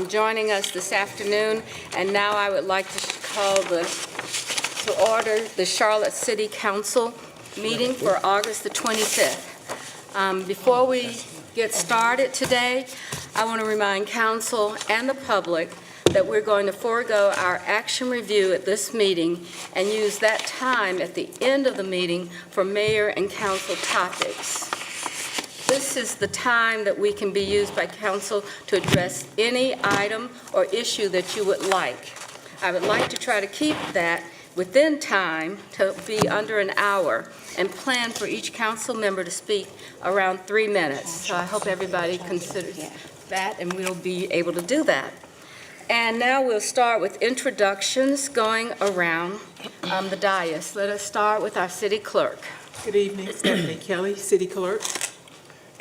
joining us this afternoon. And now I would like to call to order the Charlotte City Council meeting for August the 25th. Before we get started today, I want to remind council and the public that we're going to forego our action review at this meeting and use that time at the end of the meeting for mayor and council topics. This is the time that we can be used by council to address any item or issue that you would like. I would like to try to keep that within time to be under an hour and plan for each council member to speak around 3 minutes. So I hope everybody considers that, and we'll be able to do that. And now we'll start with introductions going around the dais. Let us start with our city clerk. Good evening, Stephanie Kelly, City Clerk.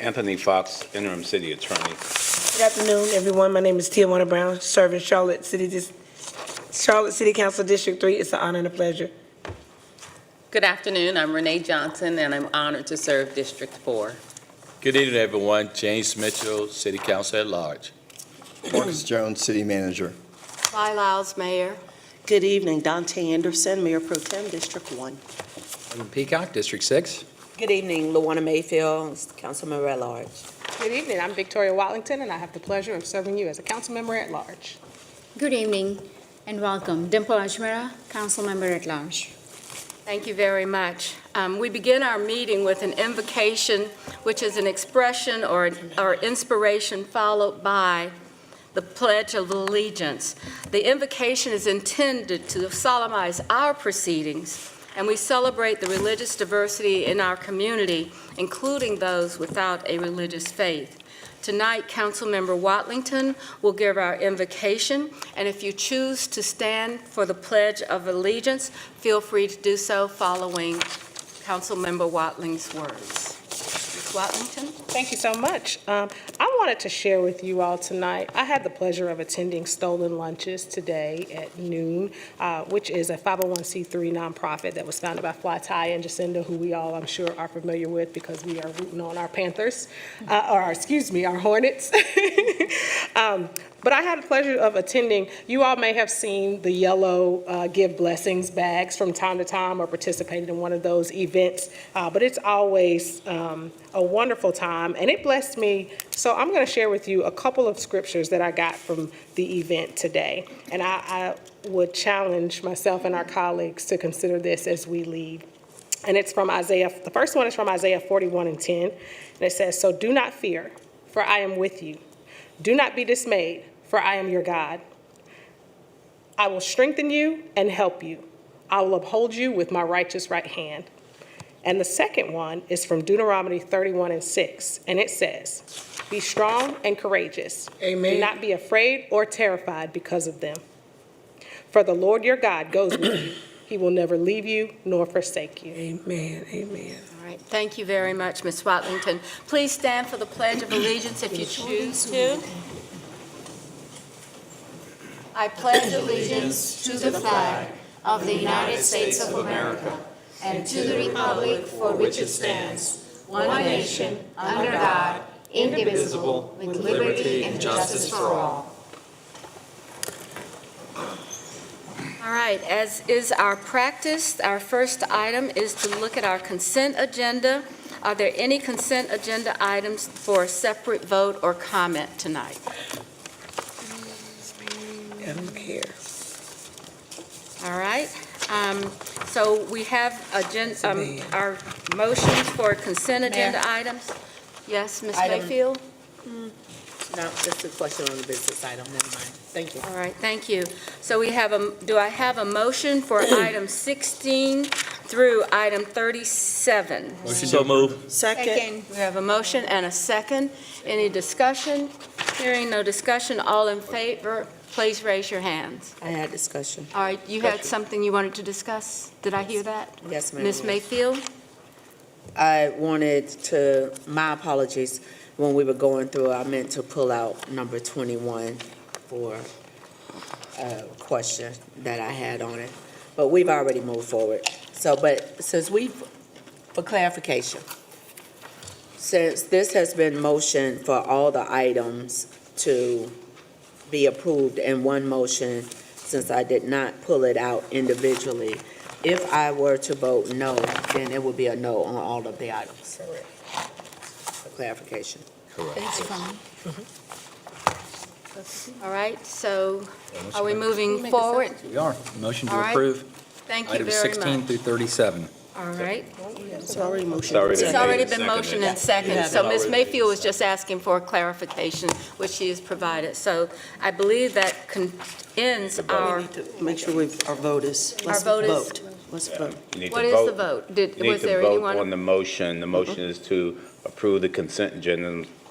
Anthony Fox, Interim City Attorney. Good afternoon, everyone. My name is Tijuana Brown, serving Charlotte City Council District 3. It's an honor and a pleasure. Good afternoon. I'm Renee Johnson, and I'm honored to serve District 4. Good evening, everyone. James Mitchell, City Council at Large. Marcus Jones, City Manager. Lyle Lyles, Mayor. Good evening, Dante Anderson, Mayor Pro Tem, District 1. Evan Peacock, District 6. Good evening, Luana Mayfield, Councilmember at Large. Good evening, I'm Victoria Watlington, and I have the pleasure of serving you as a council member at large. Good evening and welcome. Dimple Ajmera, Council Member at Large. Thank you very much. We begin our meeting with an invocation, which is an expression or inspiration followed by the Pledge of Allegiance. The invocation is intended to solemnize our proceedings, and we celebrate the religious diversity in our community, including those without a religious faith. Tonight, Councilmember Watlington will give our invocation, and if you choose to stand for the Pledge of Allegiance, feel free to do so following Councilmember Watling's words. Ms. Watlington? Thank you so much. I wanted to share with you all tonight, I had the pleasure of attending Stolen Lunches today at noon, which is a 501c3 nonprofit that was founded by Fly Ty and Jacinda, who we all, I'm sure, are familiar with because we are rooting on our Panthers, our Hornets. But I had the pleasure of attending. You all may have seen the yellow Give Blessings bags from time to time or participated in one of those events, but it's always a wonderful time, and it blessed me. So I'm going to share with you a couple of scriptures that I got from the event today, and I would challenge myself and our colleagues to consider this as we leave. And it's from Isaiah. The first one is from Isaiah 41:10, and it says, "So do not fear, for I am with you. Do not be dismayed, for I am your God. I will strengthen you and help you. I will uphold you with my righteous right hand." And the second one is from Deuteronomy 31:6, and it says, "Be strong and courageous. Amen. Do not be afraid or terrified because of them. For the Lord your God goes with you. He will never leave you nor forsake you." Amen. Amen. All right, thank you very much, Ms. Watlington. Please stand for the Pledge of Allegiance if you choose to. I pledge allegiance to the flag of the United States of America and to the republic for which it stands, one nation, under God, indivisible, with liberty and justice for all. All right, as is our practice, our first item is to look at our consent agenda. Are there any consent agenda items for a separate vote or comment tonight? I don't care. All right. So we have our motions for consent agenda items. Yes, Ms. Mayfield? No, just a question on the business item, never mind. Thank you. All right, thank you. So we have do I have a motion for item 16 through item 37? Motion so move. Second. We have a motion and a second. Any discussion? Hearing no discussion, all in favor, please raise your hands. I had discussion. All right, you had something you wanted to discuss? Did I hear that? Yes, ma'am. Ms. Mayfield? I wanted to, my apologies, when we were going through, I meant to pull out number 21 for a question that I had on it. But we've already moved forward. So, but since for clarification, since this has been motioned for all the items to be approved in one motion, since I did not pull it out individually. If I were to vote no, then it would be a no on all of the items. For clarification. That's fine. All right, so are we moving forward? We are. Motion to All right. approve Thank you items very 16 much. through 37. All right. It's already motion. It's already been Seconded. motioned and seconded, so Ms. Mayfield was just asking for clarification, which she has provided. So I believe that ends our, Make sure our vote is, let's vote is- vote. Let's vote. You need what to is the vote. vote? You need Was to there vote anyone? on the motion. The motion is to approve the consent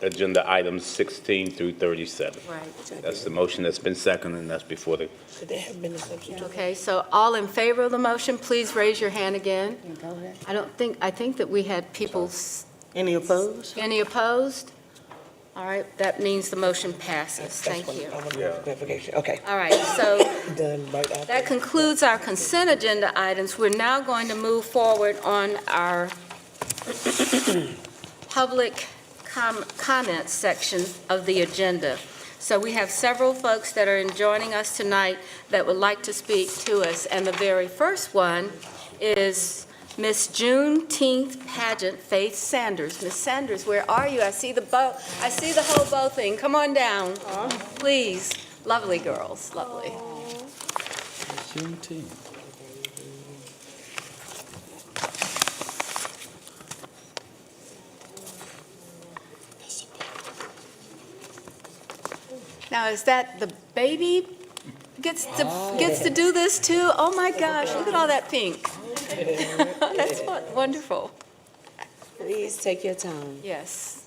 agenda items 16 through 37. Right. That's the motion that's been seconded, and that's before the, Could there have been a substitute? Okay, so all in favor of the motion, please raise your hand again. I think that we had people, Any opposed? any opposed? All right, that means the motion passes. Thank That's you. what I wanted clarification. Okay, All right, so done right after. that concludes our consent agenda items. We're now going to move forward on our public comments section of the agenda. So we have several folks that are joining us tonight that would like to speak to us. And the very first one is Miss Juneteenth pageant Faith Sanders. Miss Sanders, where are you? I see the bow, I see the whole bow thing. Come on down, please. Lovely girls, lovely. Juneteenth. Now, is that the baby gets to do this too? Oh my gosh, look at all that pink. That's wonderful. Please take your time. Yes.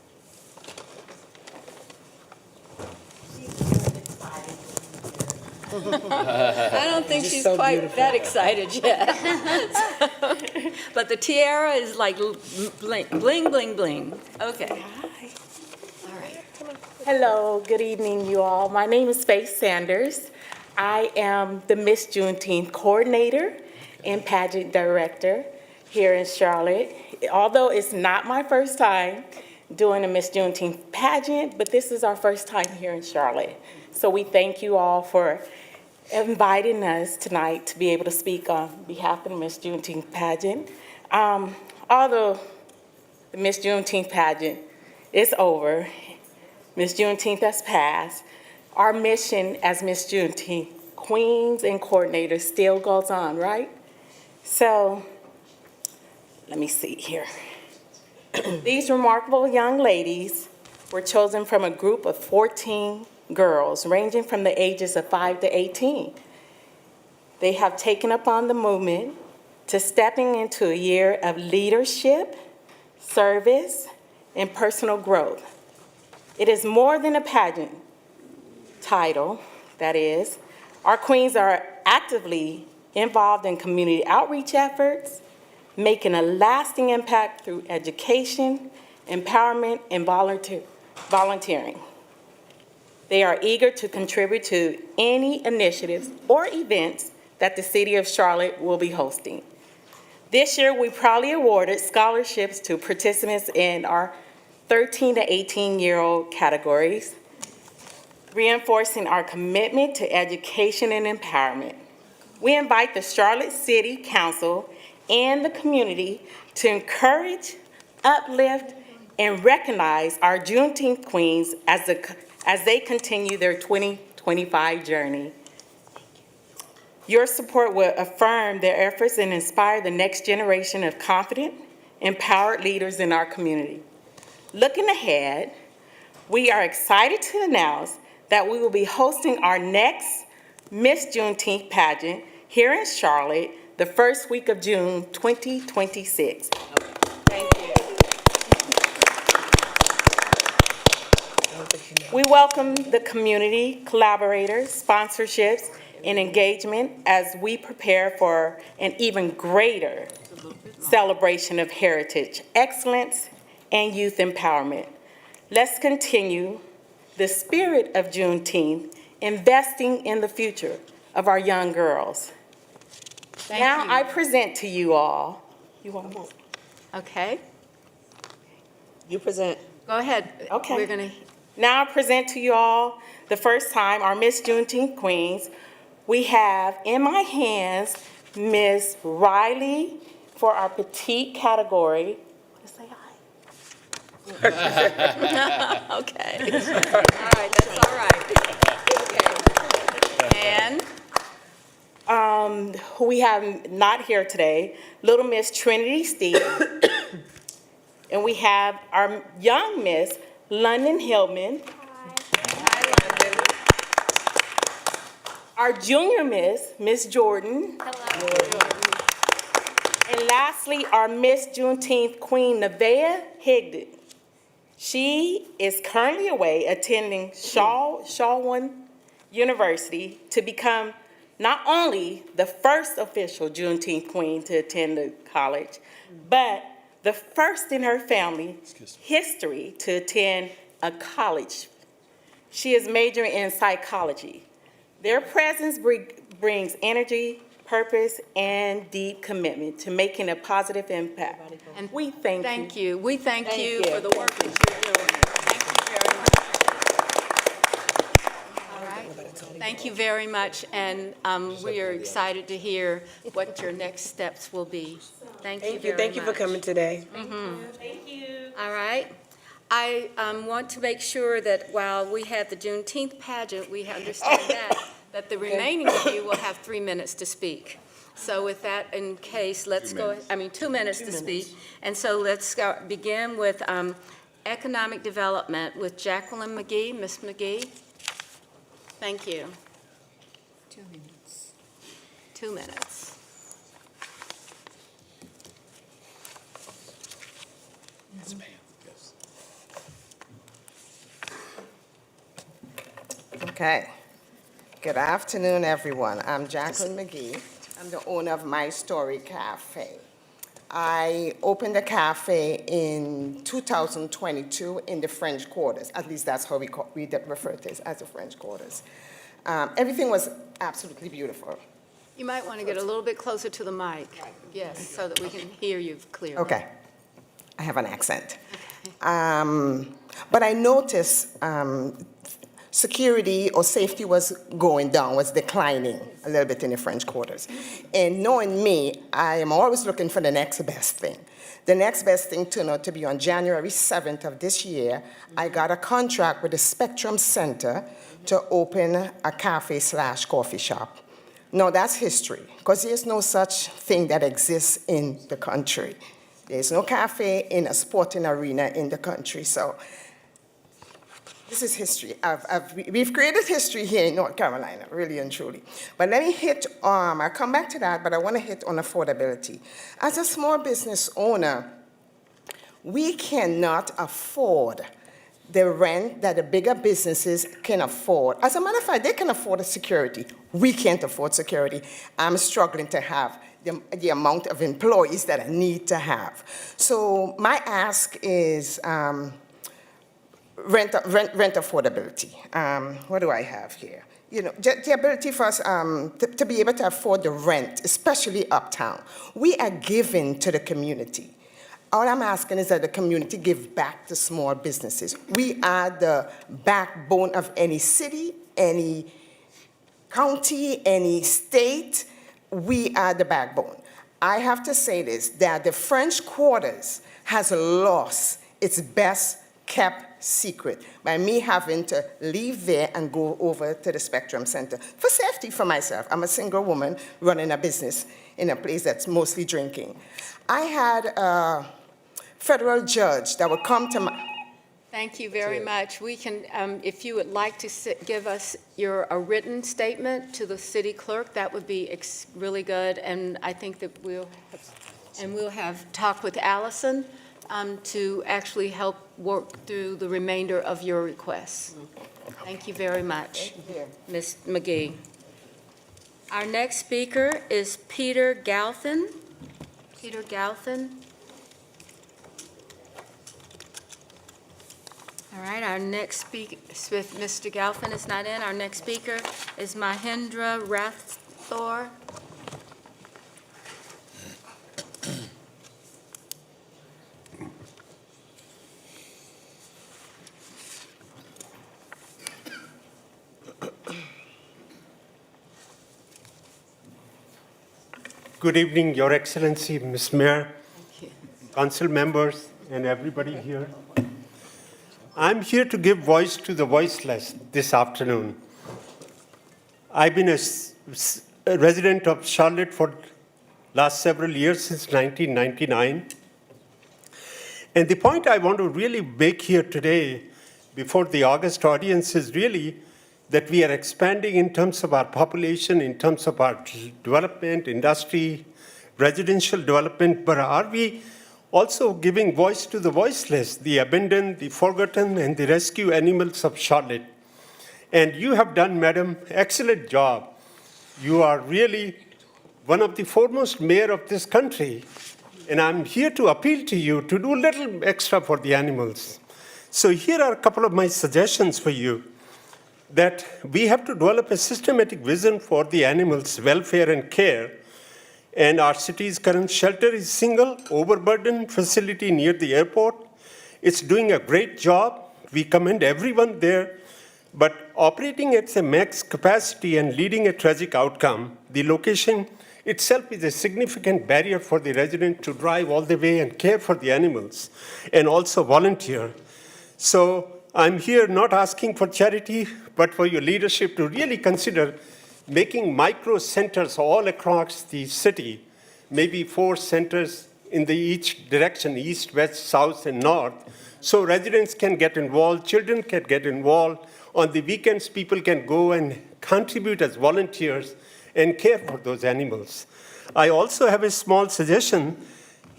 I don't think Just she's so quite beautiful. that excited yet. But the tiara is like bling, bling, bling, bling. Okay. All right. Hello, good evening, you all. My name is Faith Sanders. I am the Miss Juneteenth Coordinator and Pageant Director here in Charlotte. Although it's not my first time doing a Miss Juneteenth pageant, but this is our first time here in Charlotte. So we thank you all for inviting us tonight to be able to speak on behalf of the Miss Juneteenth pageant. Although the Miss Juneteenth pageant is over, Miss Juneteenth has passed, our mission as Miss Juneteenth queens and coordinators still goes on, right? So, let me see here. These remarkable young ladies were chosen from a group of 14 girls, ranging from the ages of 5 to 18. They have taken up on the movement to stepping into a year of leadership, service, and personal growth. It is more than a pageant title, that is. Our queens are actively involved in community outreach efforts, making a lasting impact through education, empowerment, and volunteering. They are eager to contribute to any initiatives or events that the City of Charlotte will be hosting. This year, we proudly awarded scholarships to participants in our 13 to 18-year-old categories, reinforcing our commitment to education and empowerment. We invite the Charlotte City Council and the community to encourage, uplift, and recognize our Juneteenth queens as they continue their 2025 journey. Your support will affirm their efforts and inspire the next generation of confident, empowered leaders in our community. Looking ahead, we are excited to announce that we will be hosting our next Miss Juneteenth pageant here in Charlotte the first week of June 2026. Thank you. We welcome the community, collaborators, sponsorships, and engagement as we prepare for an even greater celebration of heritage, excellence, and youth empowerment. Let's continue the spirit of Juneteenth, investing in the future of our young girls. Now I present to you all. You want more? Okay, You present. go ahead. Okay. We're going to Now I present to you all the first time our Miss Juneteenth Queens. We have in my hands Miss Riley for our petite category. Say hi. Okay. All right, that's all right. Okay. And Who we have not here today, Little Miss Trinity Steve. And we have our young Miss London Hillman. Our junior Miss, Miss Jordan. And lastly, our Miss Juneteenth Queen, Nevaeh Higdon. She is currently away attending Shaw University to become not only the first official Juneteenth Queen to attend the college, but the first in her family history to attend a college. She is majoring in psychology. Their presence brings energy, purpose, and deep commitment to making a positive impact. And we thank you. thank you. We thank Thank you you. for the work that you're doing. Thank you very much. All right. Thank you very much, and we are excited to hear what your next steps will be. Thank you very much. Thank you for coming today. Thank you. All right. I want to make sure that while we have the Juneteenth pageant, we understand that the remaining of you will have 3 minutes to speak. So with that in case, let's go, 2 minutes to speak. And so let's begin with economic development with Jacqueline McGee. Ms. McGee? Thank you. 2 minutes. 2 minutes. Yes, ma'am. Yes. Okay. Good afternoon, everyone. I'm Jacqueline McGee. I'm the owner of My Story Cafe. I opened the cafe in 2022 in the French Quarters. At least that's how we refer to it, as the French Quarters. Everything was absolutely beautiful. You might want to get a little bit closer to the mic. Yes, so that we can hear you clearly. Okay. I have an accent. But I noticed security or safety was going down, was declining a little bit in the French Quarters. And knowing me, I am always looking for the next best thing. The next best thing turned out to be on January 7th of this year, I got a contract with the Spectrum Center to open a cafe/coffee shop. Now that's history, because there's no such thing that exists in the country. There's no cafe in a sporting arena in the country, so this is history. We've created history here in North Carolina, really and truly. But let me hit, I'll come back to that, but I want to hit on affordability. As a small business owner, we cannot afford the rent that the bigger businesses can afford. As a matter of fact, they can afford the security. We can't afford security. I'm struggling to have the amount of employees that I need to have. So my ask is rent affordability. What do I have here? You know, the ability for us to be able to afford the rent, especially uptown. We are giving to the community. All I'm asking is that the community give back to small businesses. We are the backbone of any city, any county, any state. We are the backbone. I have to say this, that the French Quarters has lost its best kept secret by me having to leave there and go over to the Spectrum Center for safety for myself. I'm a single woman running a business in a place that's mostly drinking. I had a federal judge that would come to my... Thank you very much. We can, if you would like to give us a written statement to the city clerk, that would be really good. And I think that we'll have talk with Allison to actually help work through the remainder of your requests. Thank you very much, Ms. McGee. Our next speaker is Peter Galphin. Peter Galphin. All right, our next speaker, Mr. Galphin is not in. Our next speaker is Mahendra Rathore. Good evening, Your Excellency, Ms. Mayor, council members, and everybody here. I'm here to give voice to the voiceless this afternoon. I've been a resident of Charlotte for last several years, since 1999. And the point I want to really make here today before the August audience is really that we are expanding in terms of our population, in terms of our development, industry, residential development, but are we also giving voice to the voiceless, the abandoned, the forgotten, and the rescue animals of Charlotte? And you have done, madam, excellent job. You are really one of the foremost mayor of this country, and I'm here to appeal to you to do a little extra for the animals. So here are a couple of my suggestions for you, that we have to develop a systematic vision for the animals' welfare and care. And our city's current shelter is single, overburdened facility near the airport. It's doing a great job. We commend everyone there. But operating at the max capacity and leading a tragic outcome, the location itself is a significant barrier for the resident to drive all the way and care for the animals and also volunteer. So I'm here not asking for charity, but for your leadership to really consider making micro centers all across the city, maybe 4 centers in each direction, east, west, south, and north, so residents can get involved, children can get involved. On the weekends, people can go and contribute as volunteers and care for those animals. I also have a small suggestion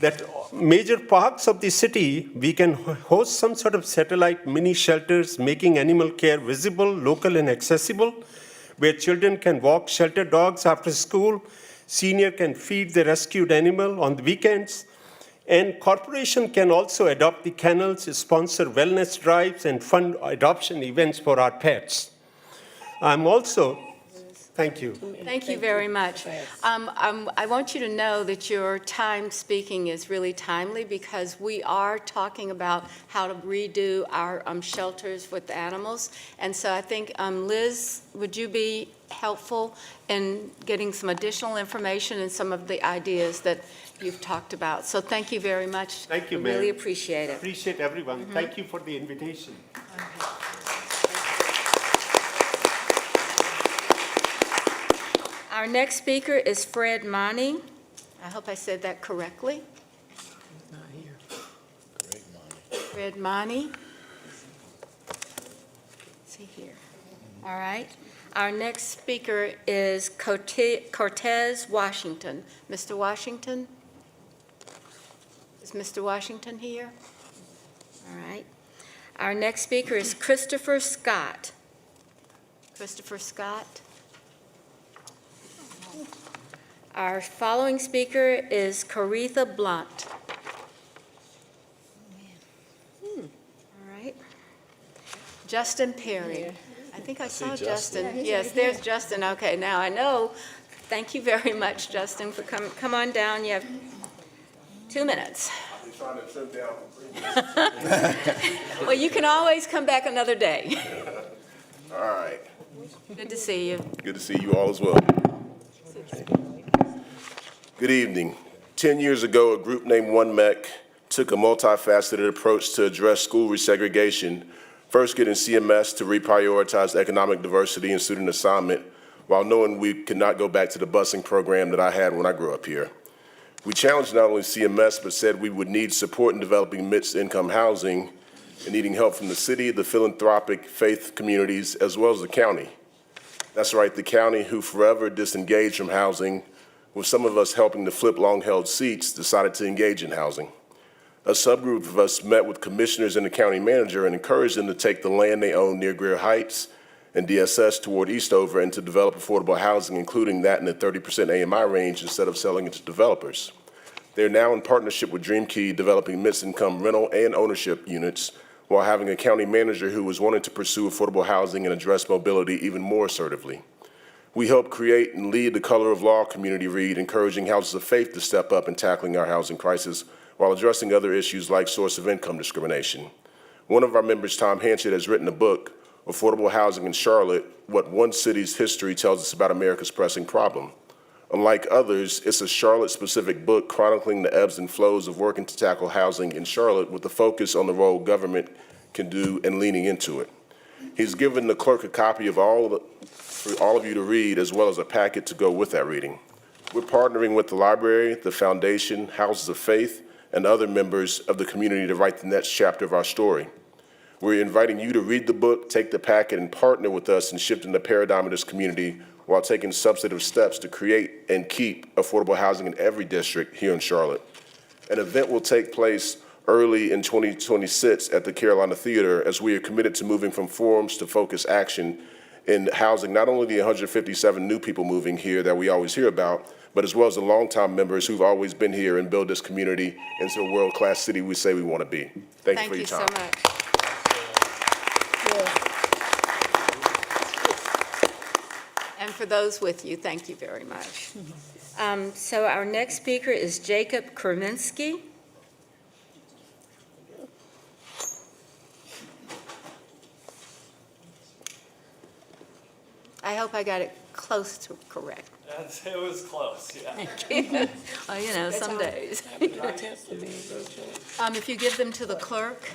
that major parks of the city, we can host some sort of satellite mini shelters, making animal care visible, local, and accessible, where children can walk shelter dogs after school, senior can feed the rescued animal on the weekends, and corporation can also adopt the kennels, sponsor wellness drives, and fund adoption events for our pets. I'm also, thank you. Thank you very much. I want you to know that your time speaking is really timely because we are talking about how to redo our shelters with the animals. And so I think, Liz, would you be helpful in getting some additional information and some of the ideas that you've talked about? So thank you very much. Thank you, We Mayor. really appreciate it. Appreciate everyone. Thank you for the invitation. Our next speaker is Fred Money. I hope I said that correctly. Fred Money. See here. All right. Our next speaker is Cortez Washington. Mr. Washington? Is Mr. Washington here? All right. Our next speaker is Christopher Scott. Christopher Scott. Our following speaker is Caretha Blunt. All right. Justin Perry. I think I saw Justin. Yes, there's Justin. Okay, now I know. Thank you very much, Justin, for coming. Come on down. You have 2 minutes. I'm trying to trim down for 3 minutes. Well, you can always come back another day. All right. Good to see you. Good to see you all as well. Good evening. 10 years ago, a group named One MEC took a multifaceted approach to address school resegregation, first getting CMS to reprioritize economic diversity and student assignment, while knowing we could not go back to the busing program that I had when I grew up here. We challenged not only CMS, but said we would need support in developing mixed-income housing and needing help from the city, the philanthropic faith communities, as well as the county. That's right, the county, who forever disengaged from housing, with some of us helping to flip long-held seats, decided to engage in housing. A subgroup of us met with commissioners and the county manager and encouraged them to take the land they own near Greer Heights and DSS toward Eastover and to develop affordable housing, including that in the 30% AMI range instead of selling it to developers. They're now in partnership with DreamKey, developing mixed-income rental and ownership units, while having a county manager who was wanting to pursue affordable housing and address mobility even more assertively. We help create and lead the Color of Law community read, encouraging houses of faith to step up in tackling our housing crisis while addressing other issues like source of income discrimination. One of our members, Tom Hanchett, has written a book, Affordable Housing in Charlotte, What One City's History Tells Us About America's Pressing Problem. Unlike others, it's a Charlotte-specific book chronicling the ebbs and flows of working to tackle housing in Charlotte with a focus on the role government can do and leaning into it. He's given the clerk a copy of for all of you to read, as well as a packet to go with that reading. We're partnering with the library, the foundation, Houses of Faith, and other members of the community to write the next chapter of our story. We're inviting you to read the book, take the packet, and partner with us in shifting the paradigm of this community while taking substantive steps to create and keep affordable housing in every district here in Charlotte. An event will take place early in 2026 at the Carolina Theater as we are committed to moving from forums to focused action in housing not only the 157 new people moving here that we always hear about, but as well as the longtime members who've always been here and build this community into a world-class city we say we want to be. Thank you for your time. Thank you so much. And for those with you, thank you very much. So our next speaker is Jacob Krasinski. I hope I got it close to correct. It was close, yeah. Oh, you know, some days. If you give them to the clerk.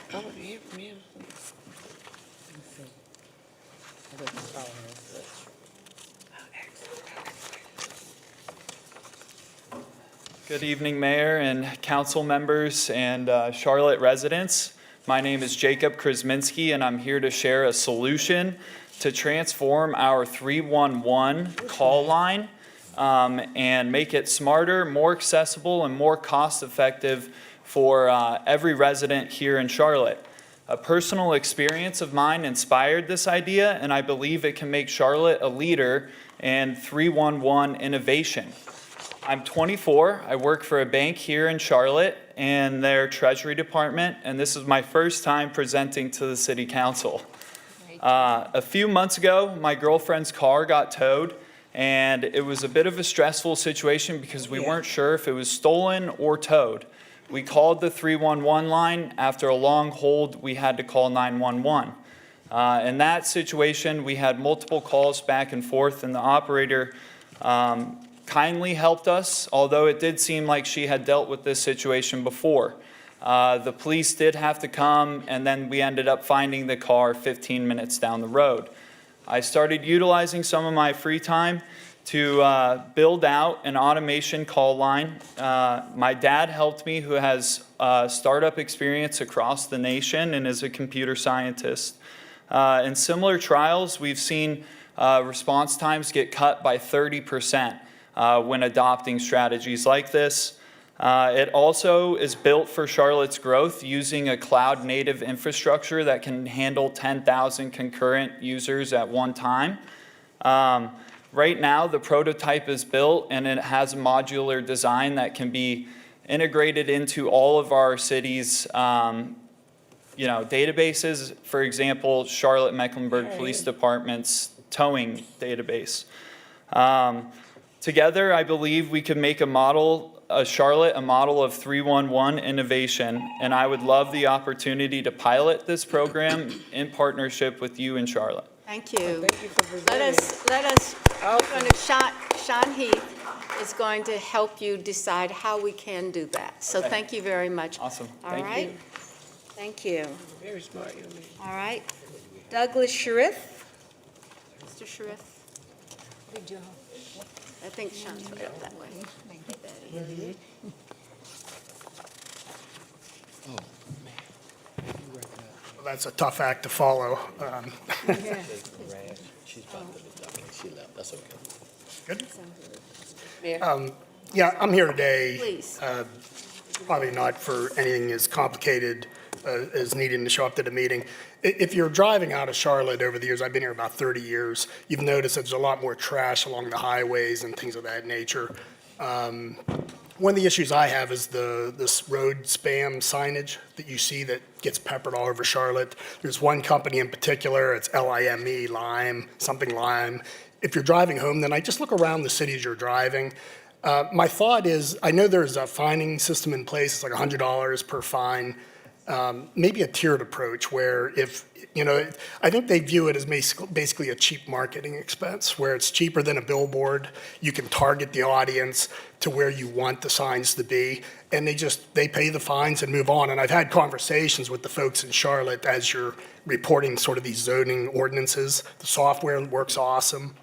Good evening, Mayor and council members and Charlotte residents. My name is Jacob Krasinski, and I'm here to share a solution to transform our 311 call line and make it smarter, more accessible, and more cost-effective for every resident here in Charlotte. A personal experience of mine inspired this idea, and I believe it can make Charlotte a leader in 311 innovation. I'm 24. I work for a bank here in Charlotte and their Treasury Department, and this is my first time presenting to the City Council. A few months ago, my girlfriend's car got towed, and it was a bit of a stressful situation because we weren't sure if it was stolen or towed. We called the 311 line. After a long hold, we had to call 911. In that situation, we had multiple calls back and forth, and the operator kindly helped us, although it did seem like she had dealt with this situation before. The police did have to come, and then we ended up finding the car 15 minutes down the road. I started utilizing some of my free time to build out an automation call line. My dad helped me, who has startup experience across the nation and is a computer scientist. In similar trials, we've seen response times get cut by 30%. When adopting strategies like this. It also is built for Charlotte's growth using a cloud-native infrastructure that can handle 10,000 concurrent users at one time. Right now, the prototype is built and it has a modular design that can be integrated into all of our city's databases. For example, Charlotte-Mecklenburg Police Department's towing database. Together, I believe we could make Charlotte a model of 311 innovation, and I would love the opportunity to pilot this program in partnership with you in Charlotte. Thank you. Sean Heath is going to help you decide how we can do that. So thank you very much. Awesome. All Thank right. you. Thank you. Very smart, young man. All right. Douglas Sharif. Mr. Sharif. Good job. I think Sean's right up that way. Well, that's a tough act to follow. That's okay. Good? Yeah, I'm here today. Please. Probably not for anything as complicated as needing to show up to the meeting. If you're driving out of Charlotte over the years, I've been here about 30 years, you've noticed that there's a lot more trash along the highways and things of that nature. One of the issues I have is this road spam signage that you see that gets peppered all over Charlotte. There's one company in particular, it's LIME, Lime, something Lime. If you're driving home, then I just look around the cities you're driving. My thought is, I know there's a fining system in place, it's like $100 per fine. maybe a tiered approach where if, I think they view it as basically a cheap marketing expense, where it's cheaper than a billboard. You can target the audience to where you want the signs to be, and they pay the fines and move on. And I've had conversations with the folks in Charlotte as you're reporting sort of these zoning ordinances. The software works awesome.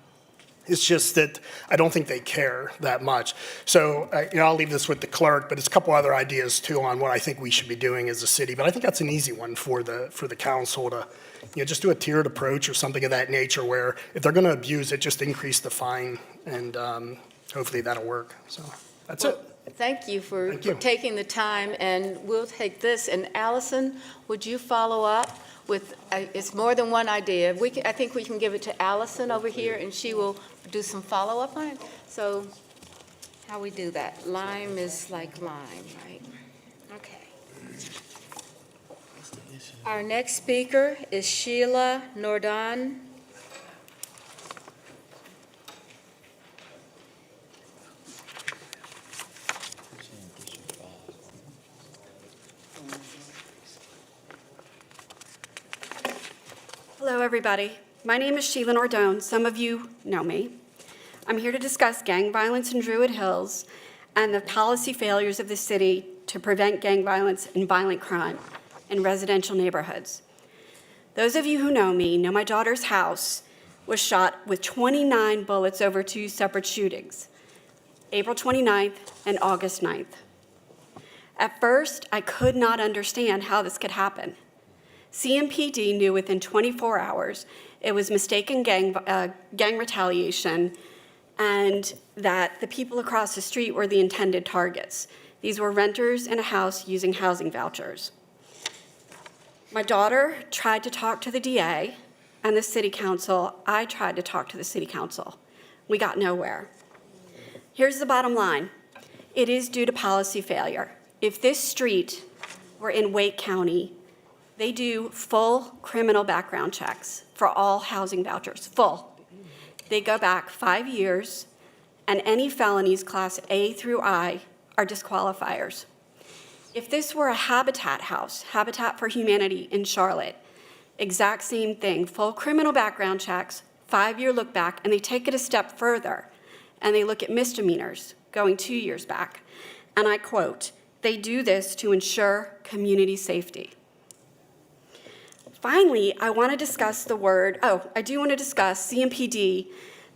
It's just that I don't think they care that much. So, I'll leave this with the clerk, but it's a couple other ideas too on what I think we should be doing as a city. But I think that's an easy one for the council to, just do a tiered approach or something of that nature where if they're going to abuse it, just increase the fine, and hopefully that'll work. So that's it. Thank you for Thank you. taking the time, and we'll take this. And Allison, would you follow up with, it's more than one idea. I think we can give it to Allison over here, and she will do some follow-up on it. So how we do that? Lime is like lime, right? Okay. Our next speaker is Sheila Nordon. Hello, everybody. My name is Sheila Nordone. Some of you know me. I'm here to discuss gang violence in Druid Hills and the policy failures of the city to prevent gang violence and violent crime in residential neighborhoods. Those of you who know me know my daughter's house was shot with 29 bullets over 2 separate shootings, April 29th and August 9th. At first, I could not understand how this could happen. CMPD knew within 24 hours it was mistaken gang retaliation and that the people across the street were the intended targets. These were renters in a house using housing vouchers. My daughter tried to talk to the DA and the city council. I tried to talk to the city council. We got nowhere. Here's the bottom line. It is due to policy failure. If this street were in Wake County, they do full criminal background checks for all housing vouchers, full. They go back 5 years, and any felonies class A through I are disqualifiers. If this were a Habitat house, Habitat for Humanity in Charlotte, exact same thing, full criminal background checks, 5-year look back, and they take it a step further, and they look at misdemeanors going 2 years back. And I quote, "They do this to ensure community safety." Finally, I want to discuss CMPD.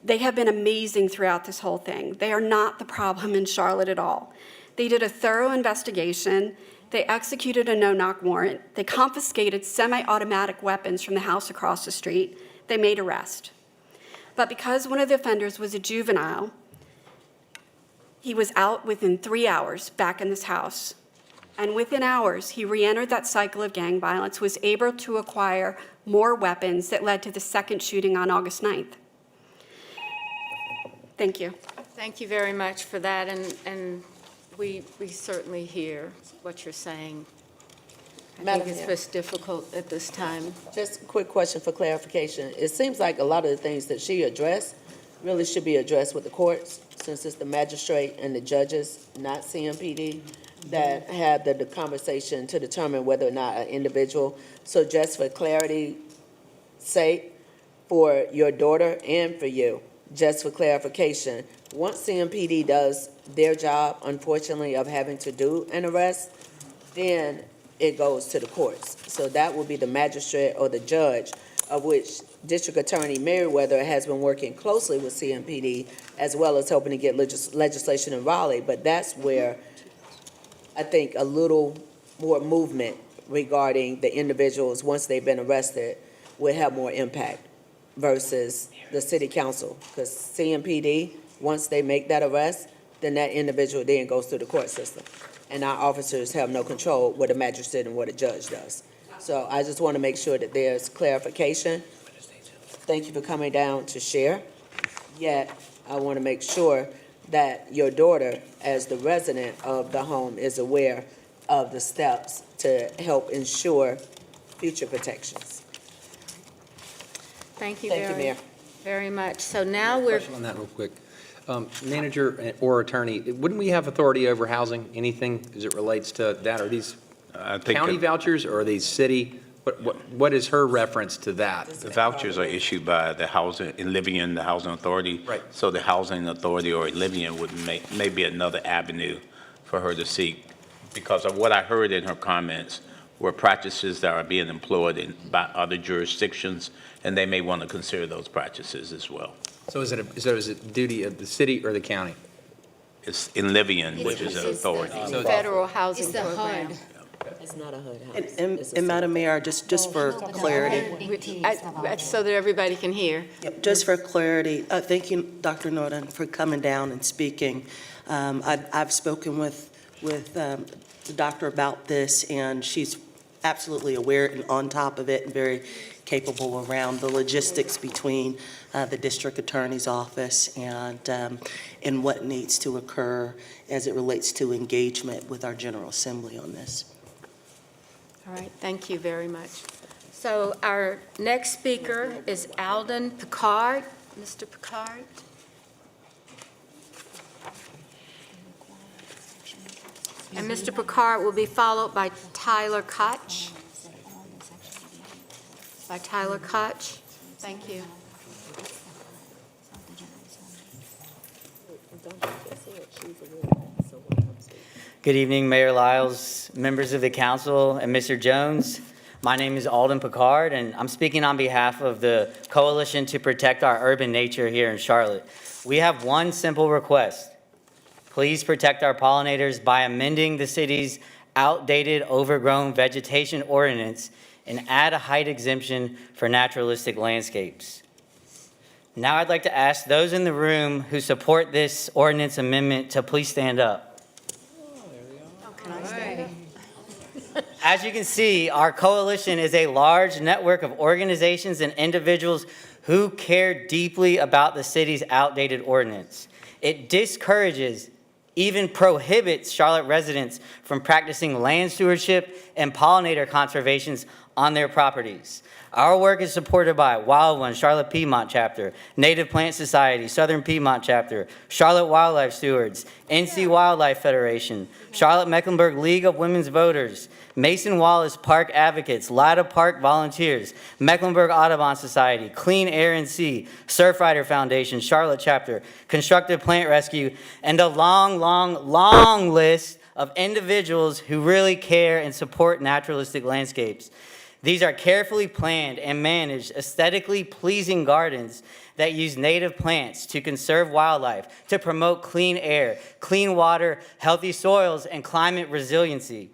They have been amazing throughout this whole thing. They are not the problem in Charlotte at all. They did a thorough investigation. They executed a no-knock warrant. They confiscated semi-automatic weapons from the house across the street. They made arrests. But because one of the offenders was a juvenile, he was out within 3 hours back in this house. And within hours, he re-entered that cycle of gang violence, was able to acquire more weapons that led to the second shooting on August 9th. Thank you. Thank you very much for that, and we certainly hear what you're saying. I Madam think it's Mayor. just difficult at this time. Just a quick question for clarification. It seems like a lot of the things that she addressed really should be addressed with the courts, since it's the magistrate and the judges, not CMPD, that have the conversation to determine whether or not an individual. So just for clarity's sake, for your daughter and for you, just for clarification, once CMPD does their job, unfortunately, of having to do an arrest, then it goes to the courts. So that will be the magistrate or the judge, of which District Attorney Merriweather has been working closely with CMPD, as well as helping to get legislation in Raleigh. But that's where I think a little more movement regarding the individuals, once they've been arrested, will have more impact versus the city council. Because CMPD, once they make that arrest, then that individual then goes through the court system. And our officers have no control what a magistrate and what a judge does. So I just want to make sure that there's clarification. Thank you for coming down to share. Yet, I want to make sure that your daughter, as the resident of the home, is aware of the steps to help ensure future protections. Thank you Thank you, Mayor. very much. So now we're, Question on that real quick. Manager or attorney, wouldn't we have authority over housing, anything as it relates to that? Are these I think county vouchers, or are these city? What is her reference to that? the vouchers are issued by the housing, in Livian, the Housing Authority. Right. So the Housing Authority or Livian would maybe another avenue for her to seek, because of what I heard in her comments were practices that are being employed by other jurisdictions, and they may want to consider those practices as well. So is it duty of the city or the county? It's in Livian, which is an authority. Federal housing It's the program. HUD. It's not a HUD house. And Madam Mayor, just for clarity, So that everybody can hear. just for clarity, thank you, Dr. Norton, for coming down and speaking. I've spoken with the doctor about this, and she's absolutely aware and on top of it and very capable around the logistics between the district attorney's office and what needs to occur as it relates to engagement with our General Assembly on this. All right, thank you very much. So our next speaker is Alden Picard. Mr. Picard? And Mr. Picard will be followed by Tyler Koch. Thank you. Good evening, Mayor Lyles, members of the council, and Mr. Jones. My name is Alden Picard, and I'm speaking on behalf of the Coalition to Protect Our Urban Nature here in Charlotte. We have one simple request. Please protect our pollinators by amending the city's outdated overgrown vegetation ordinance and add a height exemption for naturalistic landscapes. Now I'd like to ask those in the room who support this ordinance amendment to please stand up. As you can see, our coalition is a large network of organizations and individuals who care deeply about the city's outdated ordinance. It discourages, even prohibits Charlotte residents from practicing land stewardship and pollinator conservations on their properties. Our work is supported by Wild One, Charlotte Piedmont Chapter, Native Plant Society, Southern Piedmont Chapter, Charlotte Wildlife Stewards, NC Wildlife Federation, Charlotte Mecklenburg League of Women's Voters, Mason Wallace Park Advocates, Lada Park Volunteers, Mecklenburg Audubon Society, Clean Air and Sea, Surfrider Foundation, Charlotte Chapter, Constructive Plant Rescue, and a long list of individuals who really care and support naturalistic landscapes. These are carefully planned and managed, aesthetically pleasing gardens that use native plants to conserve wildlife, to promote clean air, clean water, healthy soils, and climate resiliency.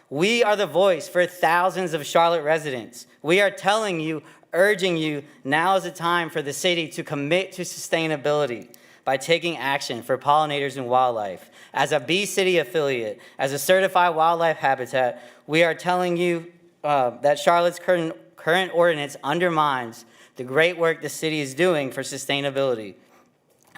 We are the voice for thousands of Charlotte residents. We are telling you, urging you, now is the time for the city to commit to sustainability by taking action for pollinators and wildlife. As a Bee City affiliate, as a certified wildlife habitat, we are telling you that Charlotte's current ordinance undermines the great work the city is doing for sustainability.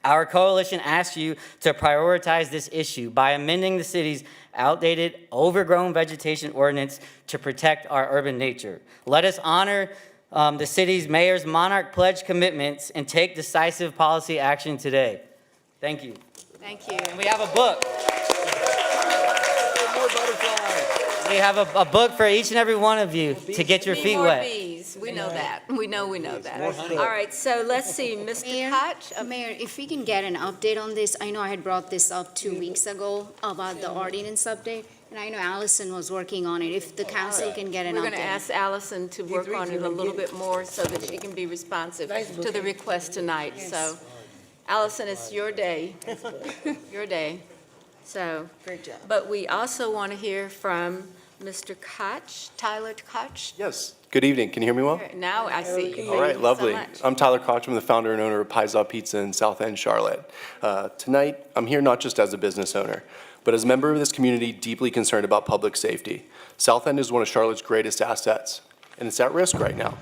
Our coalition asks you to prioritize this issue by amending the city's outdated, overgrown vegetation ordinance to protect our urban nature. Let us honor the city's mayor's Monarch Pledge commitments and take decisive policy action today. Thank you. Thank you. And we have a book. We have a book for each and every one of you to get your feet wet. Bees. We know that. We know that. All right, so let's see, Mr. Koch. Mayor, if we can get an update on this, I know I had brought this up 2 weeks ago about the ordinance update, and I know Allison was working on it. If the council can get an update. We're going to ask Allison to work on it a little bit more so that she can be responsive to the request tonight. So, Allison, it's your day. Your day. So, Great job. but we also want to hear from Mr. Koch, Tyler Koch. Yes. Good evening. Can you hear me well? Now I see you. All right, Thank you lovely. so much. I'm Tyler Koch. I'm the founder and owner of Paiza Pizza in South End, Charlotte. Tonight, I'm here not just as a business owner, but as a member of this community deeply concerned about public safety. South End is one of Charlotte's greatest assets, and it's at risk right now.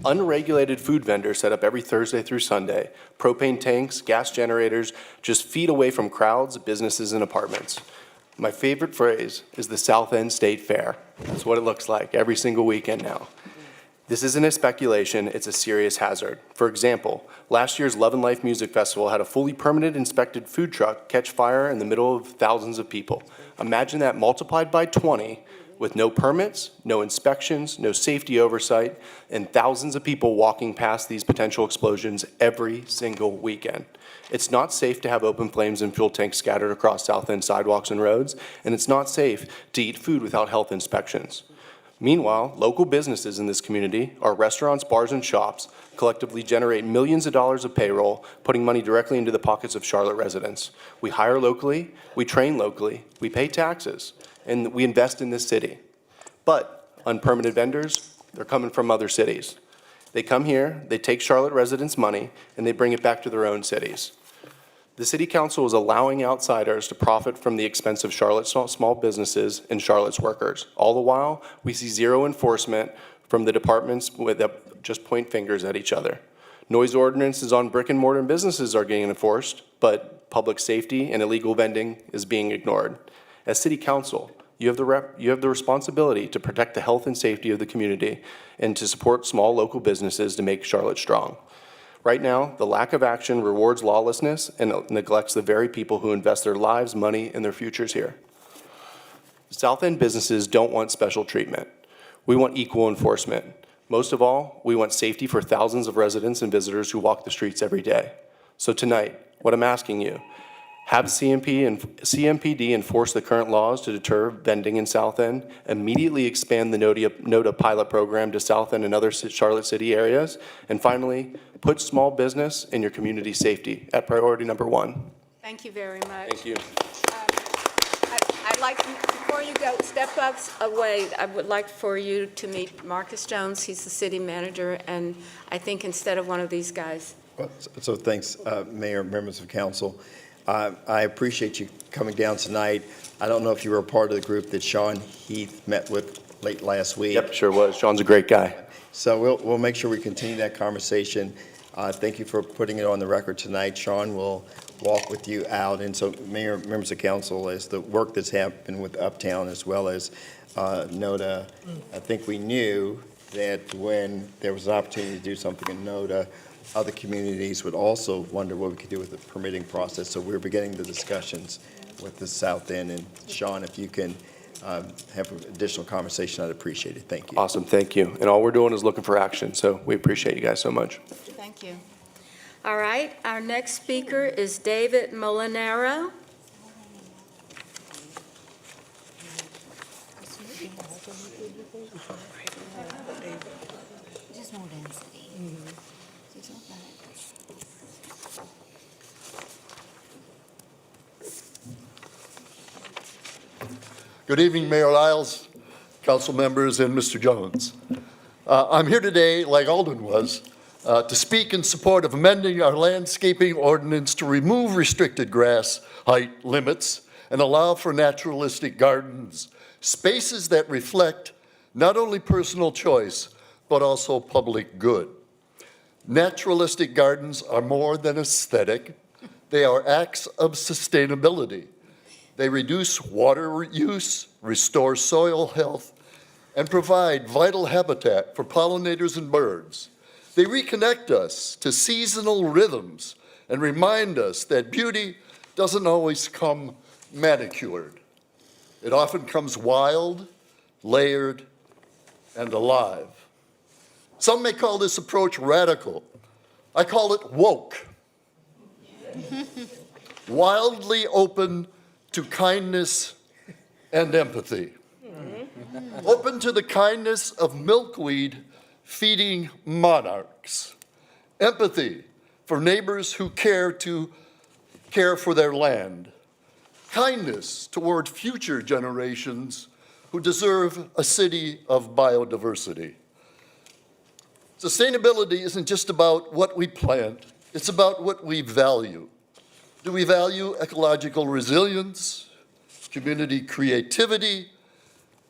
Unregulated food vendors set up every Thursday through Sunday, propane tanks, gas generators, just feet away from crowds, businesses, and apartments. My favorite phrase is the South End State Fair. That's what it looks like every single weekend now. This isn't a speculation, it's a serious hazard. For example, last year's Love and Life Music Festival had a fully permitted inspected food truck catch fire in the middle of thousands of people. Imagine that multiplied by 20 with no permits, no inspections, no safety oversight, and thousands of people walking past these potential explosions every single weekend. It's not safe to have open flames and fuel tanks scattered across South End sidewalks and roads, and it's not safe to eat food without health inspections. Meanwhile, local businesses in this community, our restaurants, bars, and shops, collectively generate millions of dollars of payroll, putting money directly into the pockets of Charlotte residents. We hire locally, we train locally, we pay taxes, and we invest in this city. But unpermitted vendors, they're coming from other cities. They come here, they take Charlotte residents' money, and they bring it back to their own cities. The City Council is allowing outsiders to profit from the expense of Charlotte's small businesses and Charlotte's workers. All the while, we see zero enforcement from the departments that just point fingers at each other. Noise ordinances on brick and mortar businesses are getting enforced, but public safety and illegal vending is being ignored. As City Council, you have the responsibility to protect the health and safety of the community and to support small local businesses to make Charlotte strong. Right now, the lack of action rewards lawlessness and neglects the very people who invest their lives, money, and their futures here. South End businesses don't want special treatment. We want equal enforcement. Most of all, we want safety for thousands of residents and visitors who walk the streets every day. So tonight, what I'm asking you, have CMPD enforce the current laws to deter vending in South End, immediately expand the NODA pilot program to South End and other Charlotte City areas, and finally, put small business and your community safety at priority number one. Thank you very much. Thank you. I'd like, before you go, step up away, I would like for you to meet Marcus Jones. He's the city manager, and I think instead of one of these guys. So thanks, Mayor, members of council. I appreciate you coming down tonight. I don't know if you were a part of the group that Sean Heath met with late last week. Yep, sure was. Sean's a great guy. So we'll make sure we continue that conversation. Thank you for putting it on the record tonight. Sean will walk with you out. And so, Mayor, members of council, as the work that's happened with Uptown as well as NODA, I think we knew that when there was an opportunity to do something in NODA, other communities would also wonder what we could do with the permitting process. So we're beginning the discussions with the South End. And Sean, if you can have additional conversation, I'd appreciate it. Thank you. Awesome, thank you. And all we're doing is looking for action, so we appreciate you guys so much. Thank you. All right, our next speaker is David Molinaro. Just more density. It's not bad. Good evening, Mayor Lyles, council members, and Mr. Jones. I'm here today, like Alden was, to speak in support of amending our landscaping ordinance to remove restricted grass height limits and allow for naturalistic gardens, spaces that reflect not only personal choice, but also public good. Naturalistic gardens are more than aesthetic. They are acts of sustainability. They reduce water use, restore soil health, and provide vital habitat for pollinators and birds. They reconnect us to seasonal rhythms and remind us that beauty doesn't always come manicured. It often comes wild, layered, and alive. Some may call this approach radical. I call it woke. Wildly open to kindness and empathy. Open to the kindness of milkweed feeding monarchs. Empathy for neighbors who care for their land. Kindness toward future generations who deserve a city of biodiversity. Sustainability isn't just about what we plant, it's about what we value. Do we value ecological resilience, community creativity,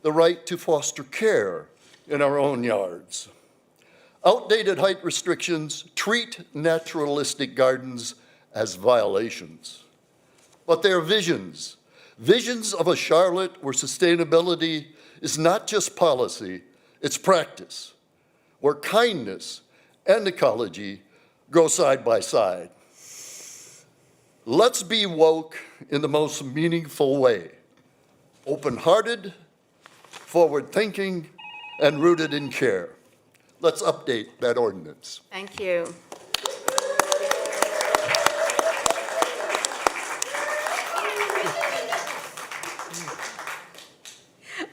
the right to foster care in our own yards? Outdated height restrictions treat naturalistic gardens as violations. But they're visions of a Charlotte where sustainability is not just policy, it's practice, where kindness and ecology go side by side. Let's be woke in the most meaningful way. Open-hearted, forward-thinking, and rooted in care. Let's update that ordinance. Thank you.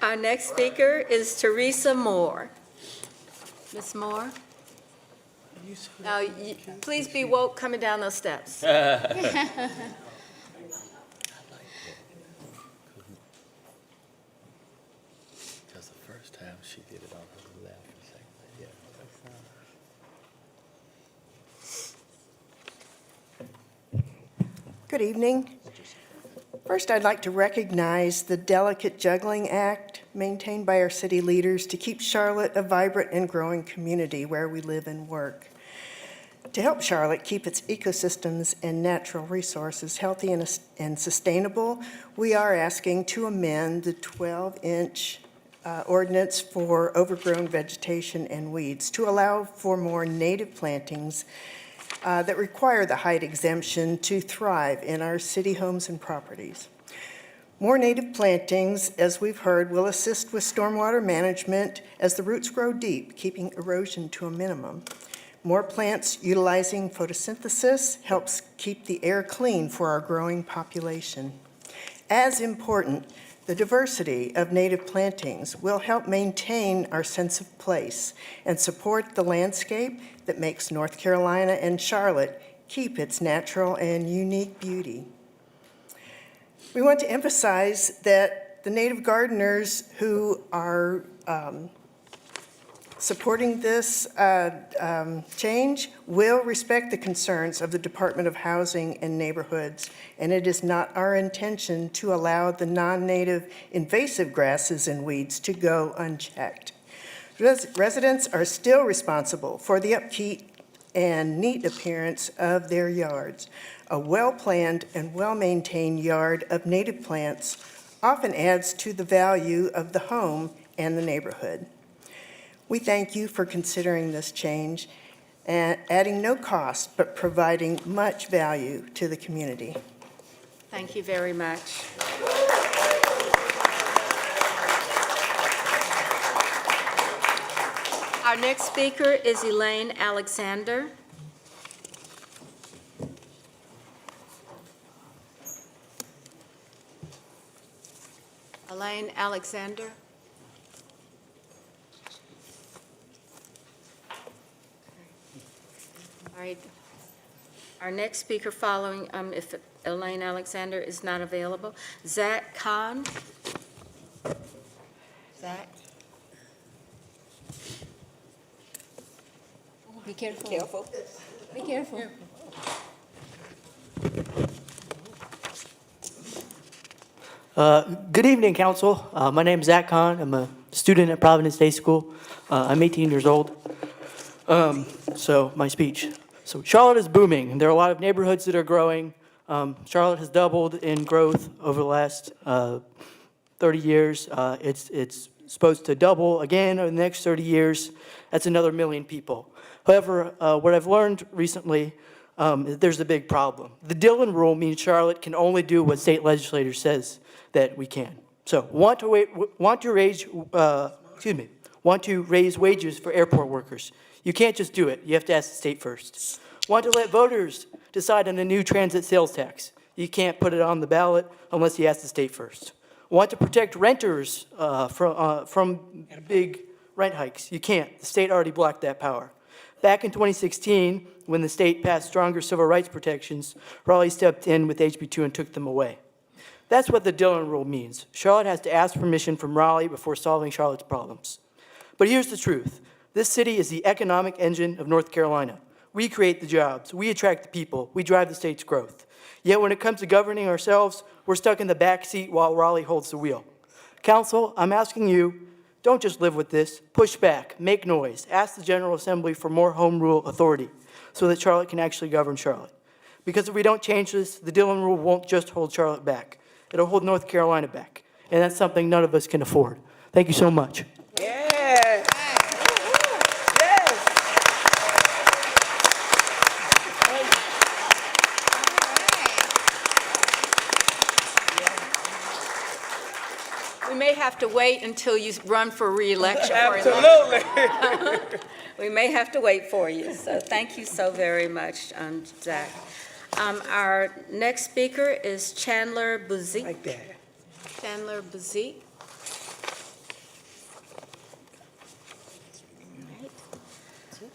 Our next speaker is Teresa Moore. Ms. Moore? Now, please be woke coming down those steps. Because the first time she did it on her left, yeah. Good evening. First, I'd like to recognize the delicate juggling act maintained by our city leaders to keep Charlotte a vibrant and growing community where we live and work. To help Charlotte keep its ecosystems and natural resources healthy and sustainable, we are asking to amend the 12-inch ordinance for overgrown vegetation and weeds to allow for more native plantings that require the height exemption to thrive in our city homes and properties. More native plantings, as we've heard, will assist with stormwater management as the roots grow deep, keeping erosion to a minimum. More plants utilizing photosynthesis helps keep the air clean for our growing population. As important, the diversity of native plantings will help maintain our sense of place and support the landscape that makes North Carolina and Charlotte keep its natural and unique beauty. We want to emphasize that the native gardeners who are supporting this change will respect the concerns of the Department of Housing and Neighborhoods, and it is not our intention to allow the non-native invasive grasses and weeds to go unchecked. Residents are still responsible for the upkeep and neat appearance of their yards. A well-planned and well-maintained yard of native plants often adds to the value of the home and the neighborhood. We thank you for considering this change and adding no cost, but providing much value to the community. Thank you very much. Our next speaker is Elaine Alexander. Elaine Alexander. All right. Our next speaker following, if Elaine Alexander is not available, Zach Khan. Zach? Be careful. Careful. Be careful. Good evening, Council. My name is Zach Khan. I'm a student at Providence Day School. I'm 18 years old. So my speech. So Charlotte is booming, and there are a lot of neighborhoods that are growing. Charlotte has doubled in growth over the last 30 years. It's supposed to double again over the next 30 years. That's another 1 million people. However, what I've learned recently, there's a big problem. The Dillon rule means Charlotte can only do what state legislature says that we can. So want to raise wages for airport workers. You can't just do it. You have to ask the state first. Want to let voters decide on a new transit sales tax. You can't put it on the ballot unless you ask the state first. Want to protect renters from big rent hikes. You can't. The state already blocked that power. Back in 2016, when the state passed stronger civil rights protections, Raleigh stepped in with HB 2 and took them away. That's what the Dillon rule means. Charlotte has to ask permission from Raleigh before solving Charlotte's problems. But here's the truth. This city is the economic engine of North Carolina. We create the jobs. We attract the people. We drive the state's growth. Yet when it comes to governing ourselves, we're stuck in the back seat while Raleigh holds the wheel. Council, I'm asking you, don't just live with this. Push back. Make noise. Ask the General Assembly for more home rule authority so that Charlotte can actually govern Charlotte. Because if we don't change this, the Dillon rule won't just hold Charlotte back. It'll hold North Carolina back. And that's something none of us can afford. Thank you so much. We may have to wait until you run for reelection. Absolutely. We may have to wait for you, so thank you so very much, Zach. Our next speaker is Chandler Buzik. Like that. Chandler Buzik.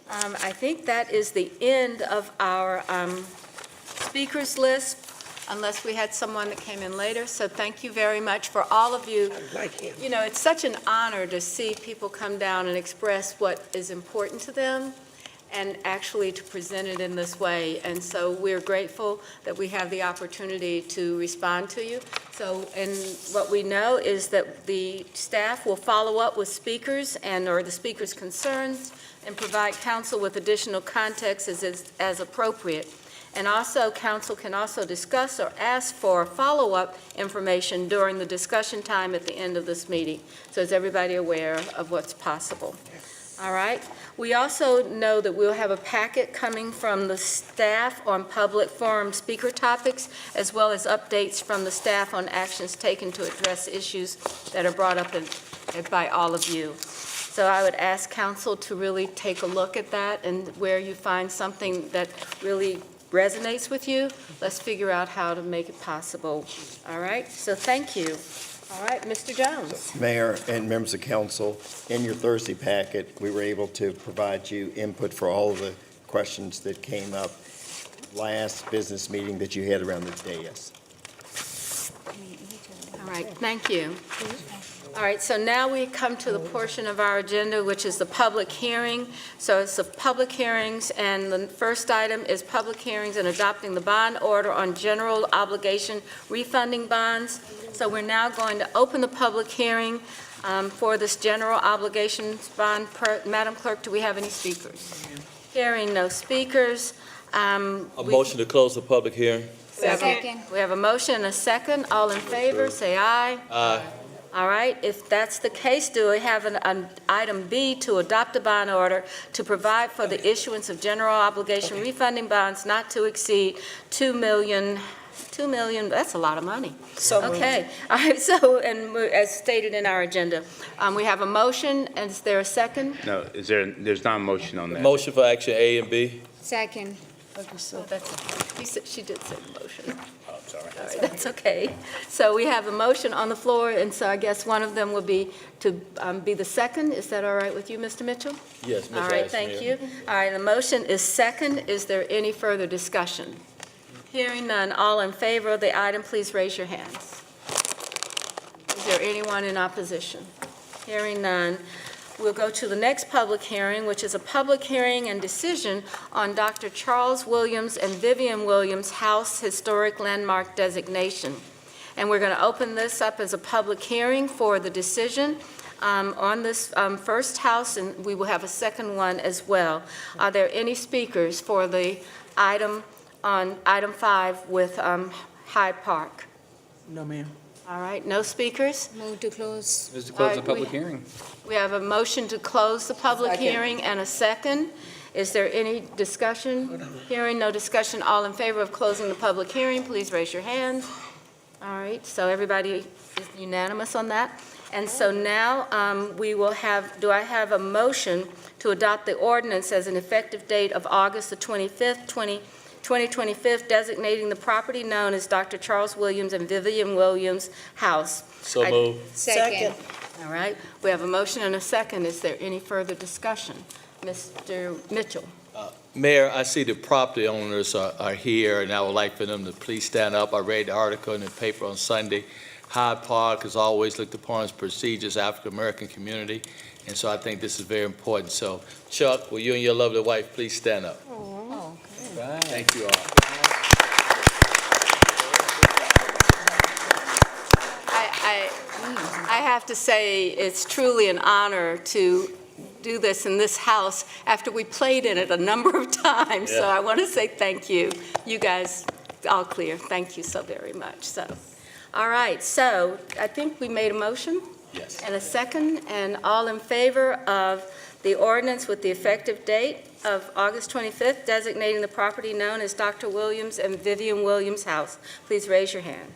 I think that is the end of our speakers list, unless we had someone that came in later. So thank you very much for all of you. You know, it's such an honor to see people come down and express what is important to them and actually to present it in this way. And so we're grateful that we have the opportunity to respond to you. So, and what we know is that the staff will follow up with speakers or the speakers' concerns and provide council with additional context as appropriate. And also, council can also discuss or ask for follow-up information during the discussion time at the end of this meeting. So is everybody aware of what's possible? All right. We also know that we'll have a packet coming from the staff on public forum speaker topics, as well as updates from the staff on actions taken to address issues that are brought up by all of you. So I would ask council to really take a look at that, and where you find something that really resonates with you, let's figure out how to make it possible. All right? So thank you. All right, Mr. Jones. Mayor and members of council, in your Thursday packet, we were able to provide you input for all of the questions that came up last business meeting that you had around the dais. All right, thank you. All right, so now we come to the portion of our agenda, which is the public hearing. So it's the public hearings, and the first item is public hearings and adopting the bond order on general obligation refunding bonds. So we're now going to open the public hearing for this general obligations bond. Madam Clerk, do we have any speakers? Hearing no speakers. A motion to close the public hearing. Second. We have a motion and a second. All in favor, say aye. Aye. All right, if that's the case, do we have an item B to adopt a bond order to provide for the issuance of general obligation refunding bonds not to exceed $2 million, that's a lot of money. Okay, all right, so, and as stated in our agenda, we have a motion, and is there a second? No, there's not a motion on that. Motion for action A and B. Second. She did say the motion. Oh, I'm sorry. All right, that's okay. So we have a motion on the floor, and so I guess one of them would be to be the second. Is that all right with you, Mr. Mitchell? Yes, Ms. All right, thank you. All right, the motion is second. Is there any further discussion? Hearing none, all in favor of the item, please raise your hands. Is there anyone in opposition? Hearing none. We'll go to the next public hearing, which is a public hearing and decision on Dr. Charles Williams and Vivian Williams House Historic Landmark designation. And we're going to open this up as a public hearing for the decision on this first house, and we will have a second one as well. Are there any speakers for the item on item 5 with Hyde Park? No, ma'am. All right, no speakers? Move to close. Is to close the public hearing. We have a motion to close the public hearing and a second. Is there any discussion? Hearing no discussion, all in favor of closing the public hearing, please raise your hand. All right, so everybody is unanimous on that. And so now we will have, do I have a motion to adopt the ordinance as an effective date of August the 25th, 2025, designating the property known as Dr. Charles Williams and Vivian Williams House? So moved. Second. All right, we have a motion and a second. Is there any further discussion? Mr. Mitchell? Mayor, I see the property owners are here, and I would like for them to please stand up. I read the article in the paper on Sunday. Hyde Park is always looked upon as prestigious African-American community, and so I think this is very important. So, Chuck, will you and your lovely wife please stand up? Oh, Right. Thank you all. I have to say, it's truly an honor to do this in this house after we played in it a number of times. So I want to say thank you. You guys, all clear. Thank you so very much. So, all right. So I think we made a motion. Yes. And a second, and all in favor of the ordinance with the effective date of August 25th, designating the property known as Dr. Williams and Vivian Williams House. Please raise your hand.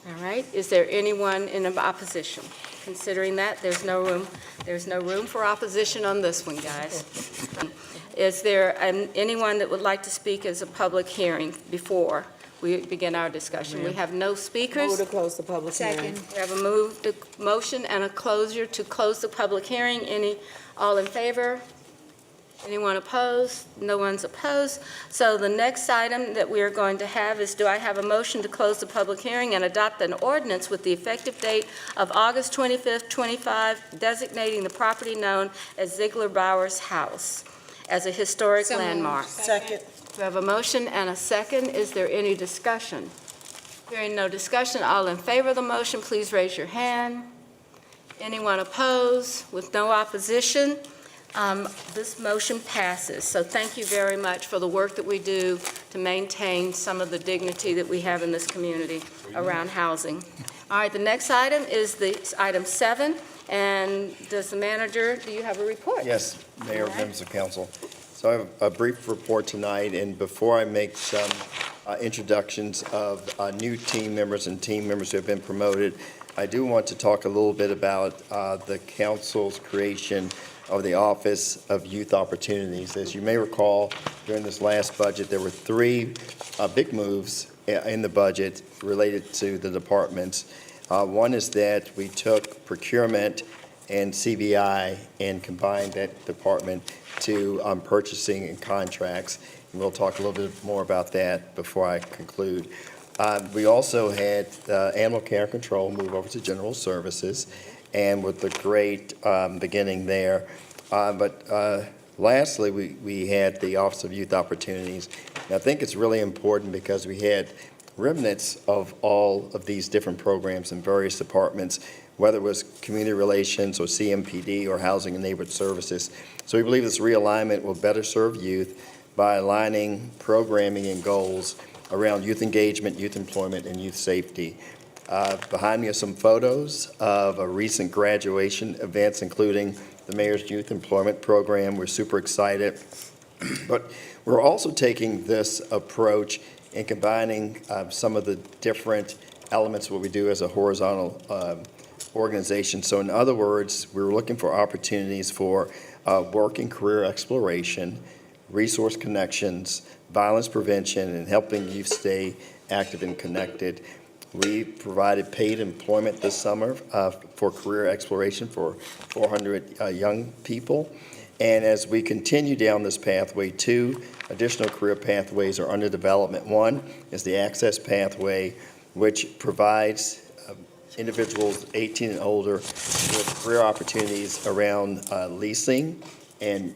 All right, is there anyone in opposition? Considering that, there's no room for opposition on this one, guys. Is there anyone that would like to speak as a public hearing before we begin our discussion? We have no speakers. Move to close the public hearing. We have a motion and a closure to close the public hearing. All in favor? Anyone opposed? No one's opposed. So the next item that we are going to have is, do I have a motion to close the public hearing and adopt an ordinance with the effective date of August 25th, 25, designating the property known as Ziegler Bowers House as a historic landmark? Second. We have a motion and a second. Is there any discussion? Hearing no discussion, all in favor of the motion, please raise your hand. Anyone opposed? With no opposition, this motion passes. So thank you very much for the work that we do to maintain some of the dignity that we have in this community around housing. All right, the next item is item 7. And does the manager, do you have a report? Yes, Mayor, members of council. So I have a brief report tonight, and before I make some introductions of new team members and team members who have been promoted, I do want to talk a little bit about the council's creation of the Office of Youth Opportunities. As you may recall, during this last budget, there were 3 big moves in the budget related to the departments. One is that we took procurement and CBI and combined that department to purchasing and contracts. And we'll talk a little bit more about that before I conclude. We also had animal care and control move over to general services, and with the great beginning there. But lastly, we had the Office of Youth Opportunities. And I think it's really important because we had remnants of all of these different programs in various departments, whether it was community relations or CMPD or housing and neighborhood services. So we believe this realignment will better serve youth by aligning programming and goals around youth engagement, youth employment, and youth safety. Behind me are some photos of a recent graduation events, including the Mayor's Youth Employment Program. We're super excited. But we're also taking this approach and combining some of the different elements of what we do as a horizontal organization. So in other words, we're looking for opportunities for work and career exploration, resource connections, violence prevention, and helping youth stay active and connected. We provided paid employment this summer for career exploration for 400 young people. And as we continue down this pathway, 2 additional career pathways are under development. One is the Access Pathway, which provides individuals 18 and older with career opportunities around leasing and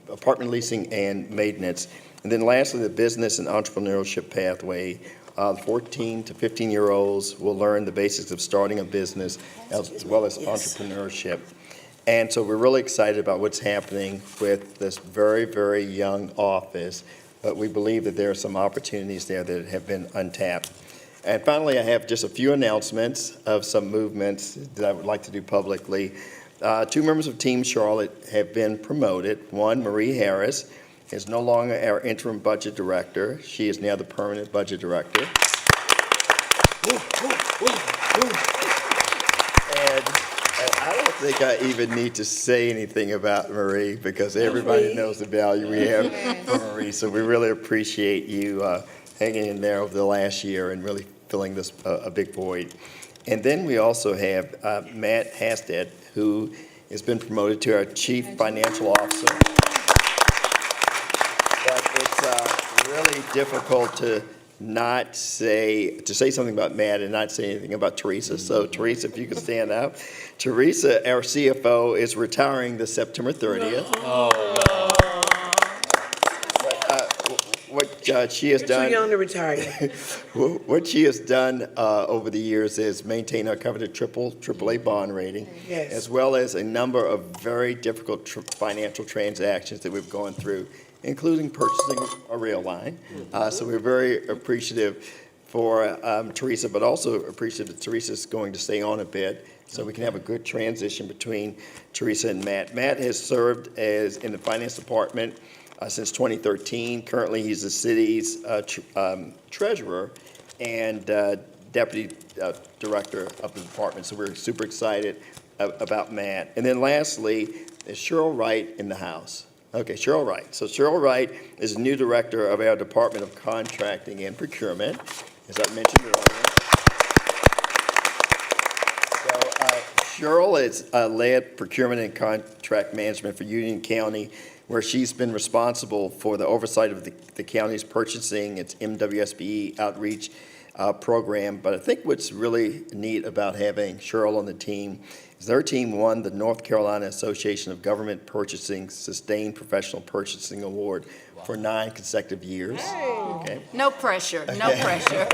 apartment leasing and maintenance. And then lastly, the Business and Entrepreneurship Pathway. 14 to 15-year-olds will learn the basics of starting a business as well as entrepreneurship. And so we're really excited about what's happening with this very, very young office, but we believe that there are some opportunities there that have been untapped. And finally, I have just a few announcements of some movements that I would like to do publicly. 2 members of Team Charlotte have been promoted. One, Marie Harris, is no longer our interim budget director. She is now the permanent budget director. And I don't think I even need to say anything about Marie because everybody knows the value we have for Marie. So we really appreciate you hanging in there over the last year and really filling this a big void. And then we also have Matt Hasted, who has been promoted to our Chief Financial Officer. But it's really difficult to say something about Matt and not say anything about Teresa. So Teresa, if you could stand up. Teresa, our CFO, is retiring this September 30th. What she has done. Too young to retire. What she has done over the years is maintain our coveted AAA bond rating, Yes. as well as a number of very difficult financial transactions that we've gone through, including purchasing a rail line. So we're very appreciative for Teresa, but also appreciative that Teresa's going to stay on a bit so we can have a good transition between Teresa and Matt. Matt has served in the finance department since 2013. Currently, he's the city's treasurer. And Deputy Director of the department. So we're super excited about Matt. And then lastly, is Cheryl Wright in the house? Okay, Cheryl Wright. So Cheryl Wright is the new director of our Department of Contracting and Procurement, as I mentioned earlier. Cheryl has led procurement and contract management for Union County, where she's been responsible for the oversight of the county's purchasing, its MWSBE outreach program. But I think what's really neat about having Cheryl on the team is their team won the North Carolina Association of Government Purchasing Sustained Professional Purchasing Award for 9 consecutive years. Okay. No pressure, no pressure.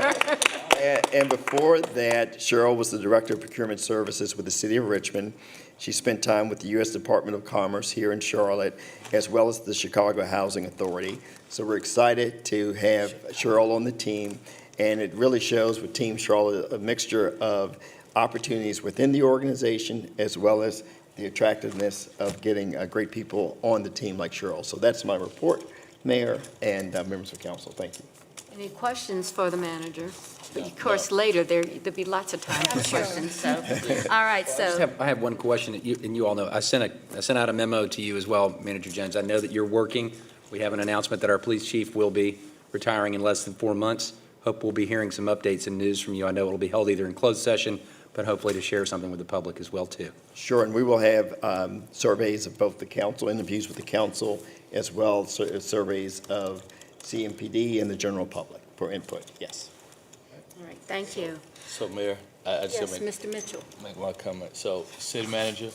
And before that, Cheryl was the Director of Procurement Services with the City of Richmond. She spent time with the U.S. Department of Commerce here in Charlotte, as well as the Chicago Housing Authority. So we're excited to have Cheryl on the team, and it really shows with Team Charlotte a mixture of opportunities within the organization, as well as the attractiveness of getting great people on the team like Cheryl. So that's my report, Mayor and members of council. Thank you. Any questions for the manager? Of course, later, there'll be lots of time for questions, so. All right, so, I have one question, and you all know, I sent out a memo to you as well, Manager Jones. I know that you're working. We have an announcement that our police chief will be retiring in less than 4 months. Hope we'll be hearing some updates and news from you. I know it'll be held either in closed session, but hopefully to share something with the public as well, too. Sure, and we will have surveys of both the council, interviews with the council, as well as surveys of CMPD and the general public for input. Yes. all right, thank you. So, Mayor, I just Yes, make Mr. Mitchell. one comment. So, City Manager,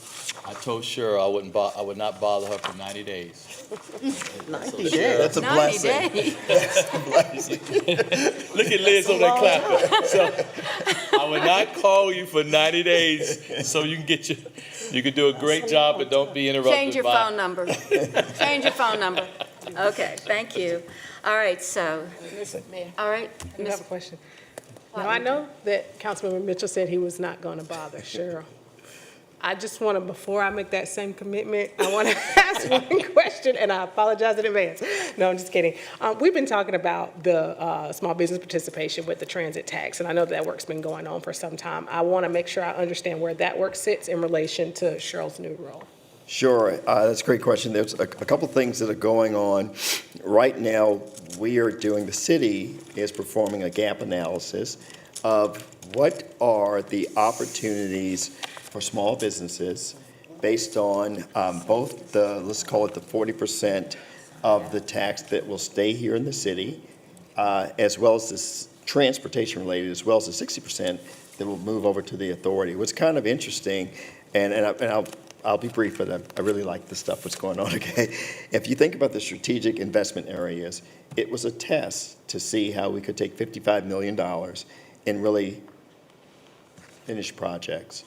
I told Cheryl I would not bother her for 90 days. 90 days. That's a 90 blessing. days. That's a blessing. Look at Liz over there clapping. So, I would not call you for 90 days so you can do a great job, but don't be interrupted Change your by- phone number. Change your phone number. Okay, thank you. All right, so, Mayor, all right. I do Ms. have a question. Now, I know that Councilmember Mitchell said he was not going to bother Cheryl. I just want to, before I make that same commitment, I want to ask one question, and I apologize in advance. No, I'm just kidding. We've been talking about the small business participation with the transit tax, and I know that work's been going on for some time. I want to make sure I understand where that work sits in relation to Cheryl's new role. Sure, that's a great question. There's a couple things that are going on. Right now, the city is performing a gap analysis of what are the opportunities for small businesses based on both let's call it the 40% of the tax that will stay here in the city, as well as this transportation related, as well as the 60% that will move over to the authority. What's kind of interesting, and I'll be brief, but I really like the stuff that's going on, okay? If you think about the strategic investment areas, it was a test to see how we could take $55 million and really finish projects.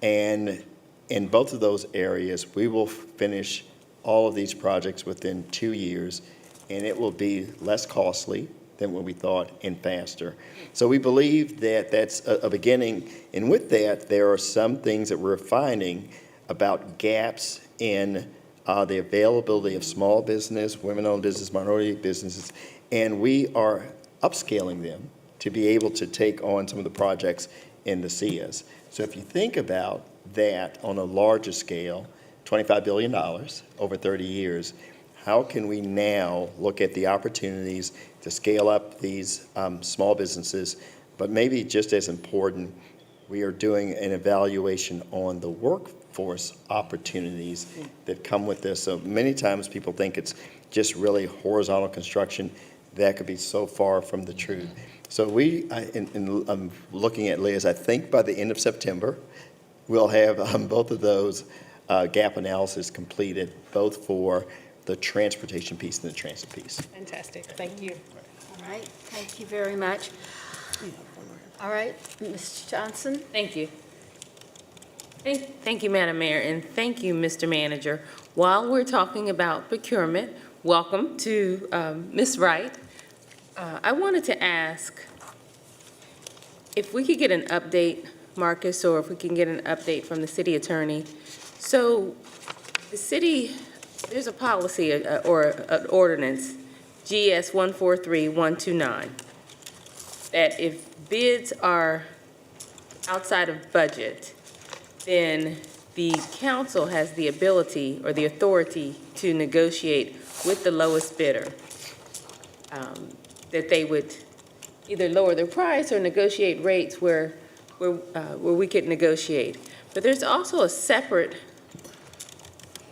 And in both of those areas, we will finish all of these projects within 2 years, and it will be less costly than what we thought and faster. So we believe that that's a beginning. And with that, there are some things that we're finding about gaps in the availability of small business, women-owned business, minority businesses, and we are upscaling them to be able to take on some of the projects in the SIAs. So if you think about that on a larger scale, $25 billion over 30 years, how can we now look at the opportunities to scale up these small businesses? But maybe just as important, we are doing an evaluation on the workforce opportunities that come with this. So many times people think it's just really horizontal construction. That could be so far from the truth. So I'm looking at Liz, I think by the end of September, we'll have both of those gap analysis completed, both for the transportation piece and the transit piece. Fantastic, thank you. All right, thank you very much. All right, Ms. Johnson? Thank you. Thank you, Madam Mayor, and thank you, Mr. Manager. While we're talking about procurement, welcome to Ms. Wright. I wanted to ask if we could get an update, Marcus, or if we can get an update from the city attorney. So the city, there's a policy or an ordinance, GS 143129. that if bids are outside of budget, then the council has the ability or the authority to negotiate with the lowest bidder, that they would either lower their price or negotiate rates where we could negotiate. But there's also a separate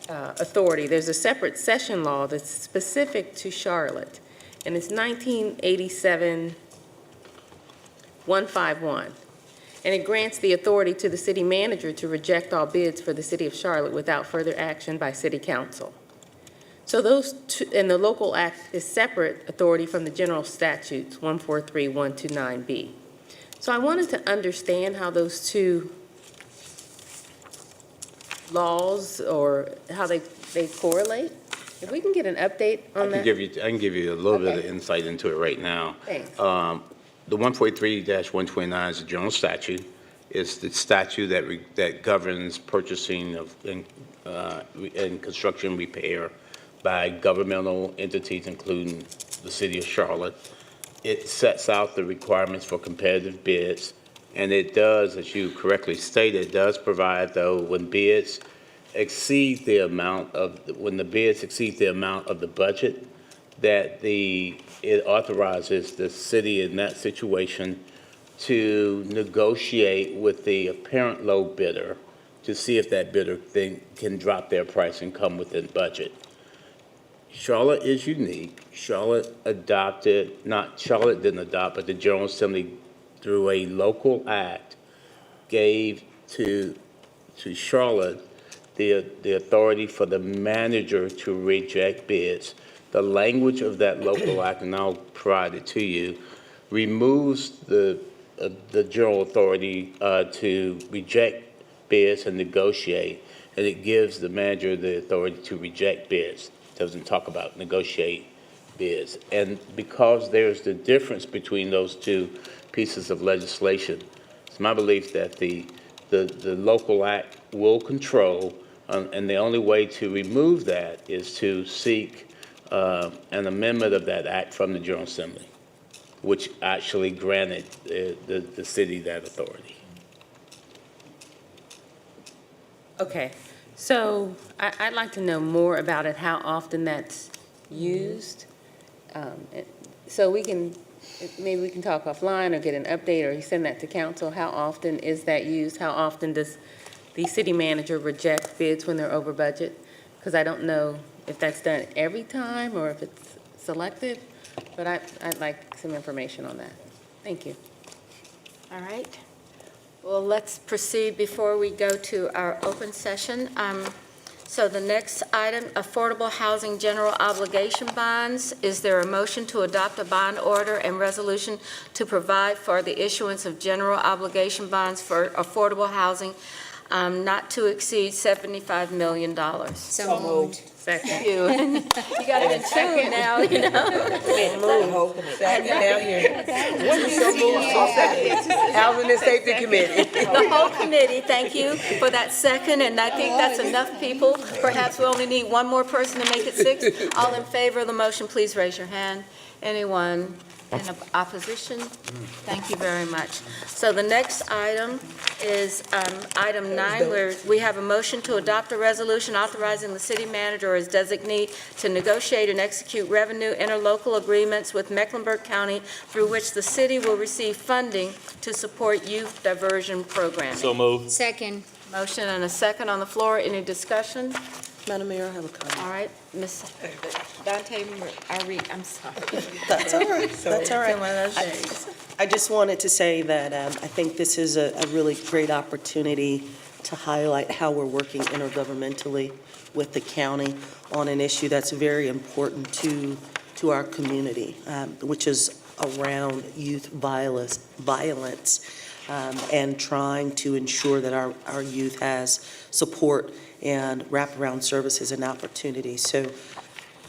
authority. There's a separate session law that's specific to Charlotte, and it's 1987-151. And it grants the authority to the city manager to reject all bids for the city of Charlotte without further action by city council. So those two, and the local act is separate authority from the general statutes, 143-129B. So I wanted to understand how those two laws or how they correlate. If we can get an update on that. I can give you a little bit of insight into it right now. Thanks. The 143-129 is a general statute. It's the statute that governs purchasing of and construction repair by governmental entities, including the city of Charlotte. It sets out the requirements for competitive bids, and it does, as you correctly stated, does provide, though, when bids exceed the amount of the budget, that it authorizes the city in that situation to negotiate with the apparent low bidder to see if that bidder can drop their price and come within budget. Charlotte is unique. Charlotte didn't adopt, but the General Assembly, through a local act, gave to Charlotte the authority for the manager to reject bids. The language of that local act, and I'll provide it to you, removes the general authority to reject bids and negotiate, and it gives the manager the authority to reject bids. It doesn't talk about negotiate bids. And because there's the difference between those two pieces of legislation, it's my belief that the local act will control, and the only way to remove that is to seek an amendment of that act from the General Assembly, which actually granted the city that authority. Okay, so I'd like to know more about it, how often that's used. So maybe we can talk offline or get an update, or you send that to council. How often is that used? How often does the city manager reject bids when they're over budget? Because I don't know if that's done every time or if it's selective, but I'd like some information on that. Thank you. All right. Well, let's proceed before we go to our open session. So the next item, affordable housing general obligation bonds. Is there a motion to adopt a bond order and resolution to provide for the issuance of general obligation bonds for affordable housing not to exceed $75 million? So moved. Second. You got it in tune now, you know. Housing and Safety Committee. The whole committee, thank you for that second, and I think that's enough people. Perhaps we only need one more person to make it 6. All in favor of the motion, please raise your hand. Anyone in opposition? Thank you very much. So the next item is item 9, where we have a motion to adopt a resolution authorizing the city manager as designee to negotiate and execute revenue interlocal agreements with Mecklenburg County through which the city will receive funding to support youth diversion programming. So moved. Second. Motion and a second on the floor. Any discussion? Madam Mayor, I have a comment. All right, Ms. Dante, I'm sorry. That's all right, that's all right. One of those days. I just wanted to say that I think this is a really great opportunity to highlight how we're working intergovernmentally with the county on an issue that's very important to our community, which is around youth violence, and trying to ensure that our youth has support and wraparound services and opportunities. So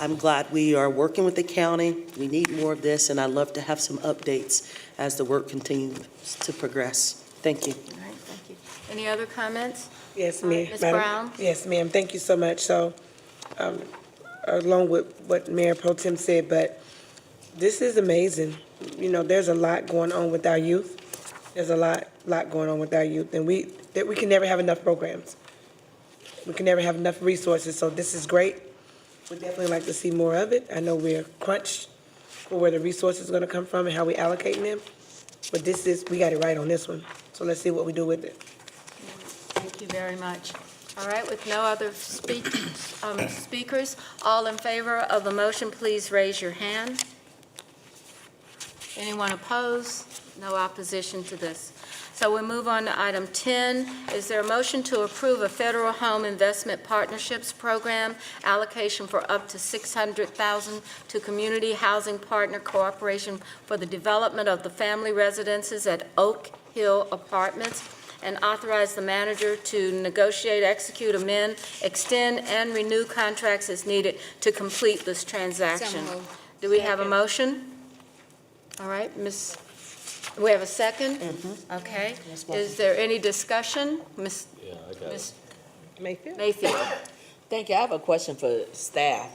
I'm glad we are working with the county. We need more of this, and I'd love to have some updates as the work continues to progress. Thank you. All right, thank you. Any other comments? Yes, ma'am. Ms. Brown? Yes, ma'am. Thank you so much. So, along with what Mayor Pro Tem said, but this is amazing. you know, there's a lot going on with our youth. There's a lot going on with our youth, and we can never have enough programs. We can never have enough resources, so this is great. We'd definitely like to see more of it. I know we're crunched for where the resources are gonna come from and how we allocating them, but we got it right on this one, so let's see what we do with it. Thank you very much. All right, with no other speakers, all in favor of the motion, please raise your hand. Anyone opposed? No opposition to this. So we move on to item 10. Is there a motion to approve a Federal Home Investment Partnerships Program allocation for up to $600,000 to Community Housing Partner Corporation for the development of the family residences at Oak Hill Apartments, and authorize the manager to negotiate, execute, amend, extend, and renew contracts as needed to complete this transaction? So moved. Do we have a motion? All right, we have a second? Okay. Is there any discussion? Ms. Mayfield? Thank you. I have a question for staff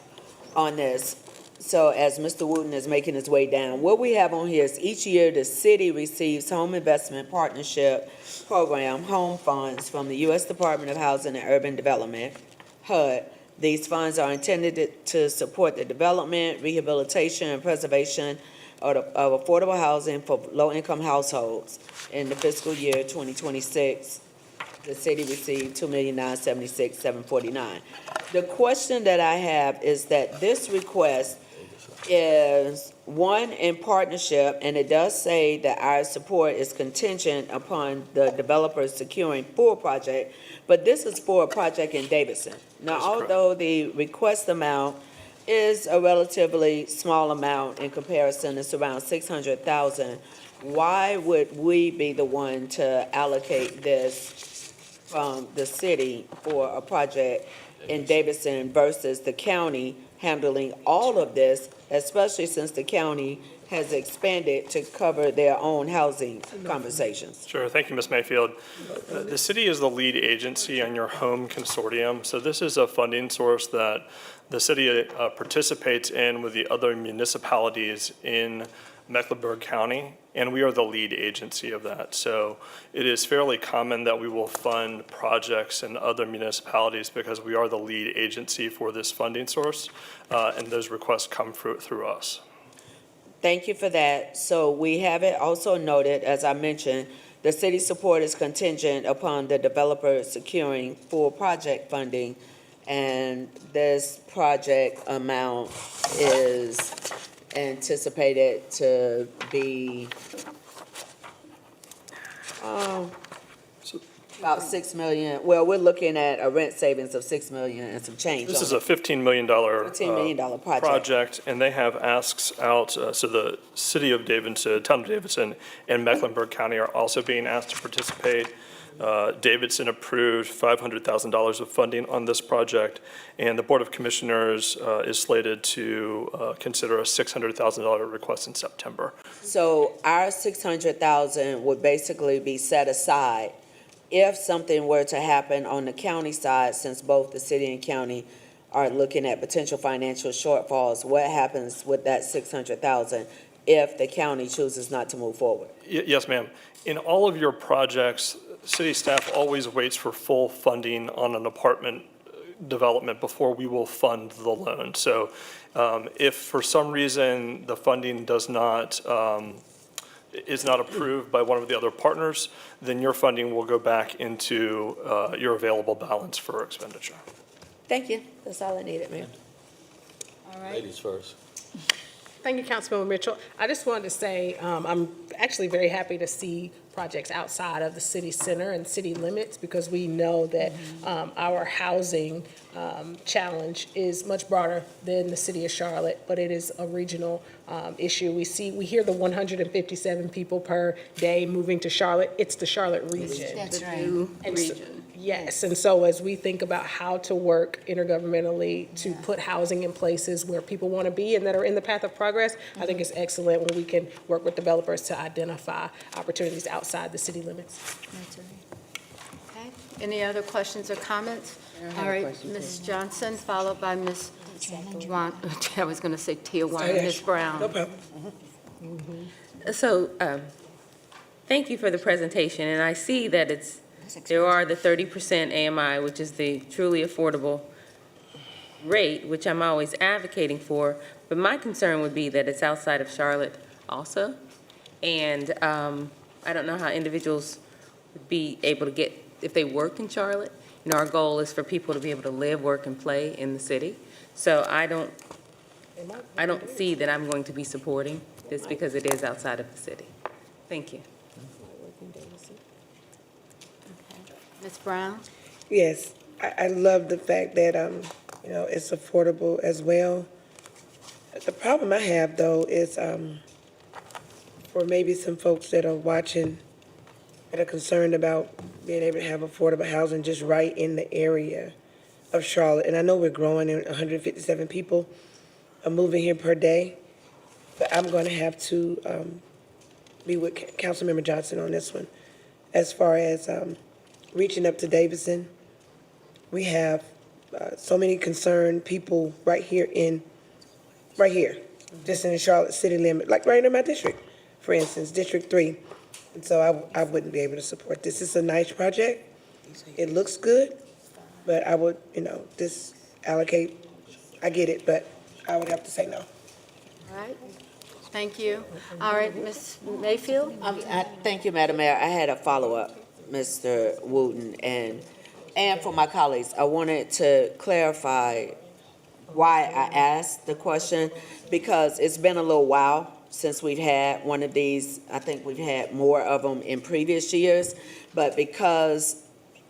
on this. So as Mr. Wooten is making his way down, what we have on here is each year the city receives Home Investment Partnership Program home funds from the U.S. Department of Housing and Urban Development, HUD. These funds are intended to support the development, rehabilitation, and preservation of affordable housing for low-income households. In the fiscal year 2026, the city received $2,976,749. The question that I have is that this request is one in partnership, and it does say that our support is contingent upon the developer securing full project, but this is for a project in Davidson. Now, although the request amount is a relatively small amount in comparison, it's around $600,000, why would we be the one to allocate this from the city for a project in Davidson versus the county handling all of this, especially since the county has expanded to cover their own housing conversations? Sure, thank you, Ms. Mayfield. The city is the lead agency on your home consortium, so this is a funding source that the city participates in with the other municipalities in Mecklenburg County, and we are the lead agency of that. So it is fairly common that we will fund projects in other municipalities because we are the lead agency for this funding source, and those requests come through us. Thank you for that. So we have it also noted, as I mentioned, the city support is contingent upon the developer securing full project funding, and this project amount is anticipated to be about $6 million. Well, we're looking at a rent savings of $6 million and some change. This is a $15 million project, and they have asks out. So the city of Davidson, town of Davidson, and Mecklenburg County are also being asked to participate. Davidson approved $500,000 of funding on this project, and the Board of Commissioners is slated to consider a $600,000 request in September. So our $600,000 would basically be set aside if something were to happen on the county side, since both the city and county are looking at potential financial shortfalls. What happens with that $600,000 if the county chooses not to move forward? Yes, ma'am. In all of your projects, city staff always waits for full funding on an apartment development before we will fund the loan. So if for some reason the funding is not approved by one of the other partners, then your funding will go back into your available balance for expenditure. Thank you. That's all I needed, ma'am. All right. Ladies first. Thank you, Councilmember Mitchell. I just wanted to say I'm actually very happy to see projects outside of the city center and city limits, because we know that our housing challenge is much broader than the city of Charlotte, but it is a regional issue. We hear the 157 people per day moving to Charlotte. It's the Charlotte region. That's The right. new And so- region. Yes, and so as we think about how to work intergovernmentally to put housing in places where people want to be and that are in the path of progress, I think it's excellent when we can work with developers to identify opportunities outside the city limits. Okay. Any other questions or comments? All right, Ms. Johnson, followed by Ms. Juan, I was going to say Tijuana, Ms. Brown. No problem. So, thank you for the presentation, and I see that there are the 30% AMI, which is the truly affordable rate, which I'm always advocating for, but my concern would be that it's outside of Charlotte also. And I don't know how individuals would be able to get, if they work in Charlotte. You know, our goal is for people to be able to live, work, and play in the city. So I don't see that I'm going to be supporting this because it is outside of the city. Thank you. Ms. Brown? Yes, I love the fact that, you know, it's affordable as well. The problem I have, though, is for maybe some folks that are watching that are concerned about being able to have affordable housing just right in the area of Charlotte. And I know we're growing, and 157 people are moving here per day, but I'm going to have to be with Councilmember Johnson on this one. As far as reaching up to Davidson, we have so many concerned people right here, just in the Charlotte city limit, like right in my district, for instance, District 3. And so I wouldn't be able to support this. It's a nice project. It looks good, but I would, you know, just allocate, I get it, but I would have to say no. All right. Thank you. All right, Ms. Mayfield? Thank you, Madam Mayor. I had a follow-up, Mr. Wooten, and for my colleagues. I wanted to clarify why I asked the question, because it's been a little while since we've had one of these. I think we've had more of them in previous years, but because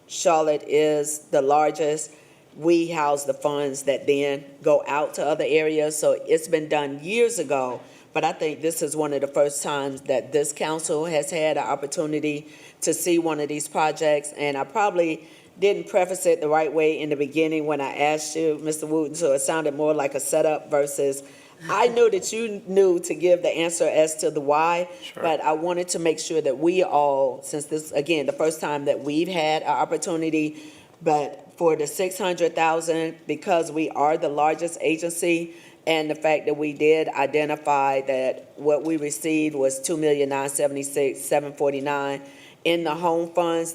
Charlotte is the largest, we house the funds that then go out to other areas. So it's been done years ago, but I think this is one of the first times that this council has had an opportunity to see one of these projects. And I probably didn't preface it the right way in the beginning when I asked you, Mr. Wooten, so it sounded more like a setup versus, I knew that you knew to give the answer as to the why, but I wanted to make sure that we all, since this, again, the first time that we've had an opportunity, but for the 600,000, because we are the largest agency, and the fact that we did identify that what we received was $2,976,749 in the home funds,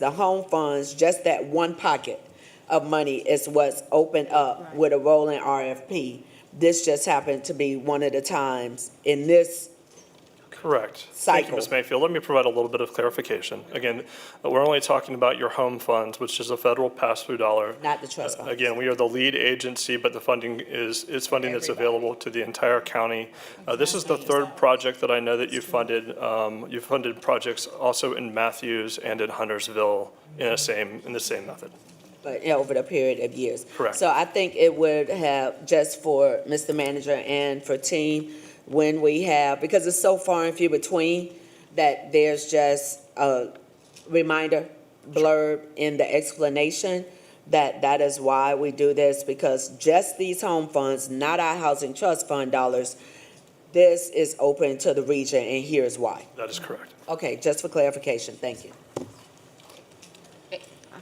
just that one pocket of money is what's opened up with a rolling RFP. This just happened to be one of the times in this Correct. Thank you, cycle. Ms. Mayfield. Let me provide a little bit of clarification. Again, we're only talking about your home funds, which is a federal pass-through dollar. Not the trust funds. Again, we are the lead agency, but the funding is funding that's available to the entire county. This is the third project that I know that you've funded. You've funded projects also in Matthews and in Huntersville in the same method. But over the period of years. Correct. So I think it would have, just for Mr. Manager and for team, when we have, because it's so far and few between, that there's just a reminder blurb in the explanation that is why we do this, because just these home funds, not our housing trust fund dollars, this is open to the region, and here's why. That is correct. Okay, just for clarification, thank you.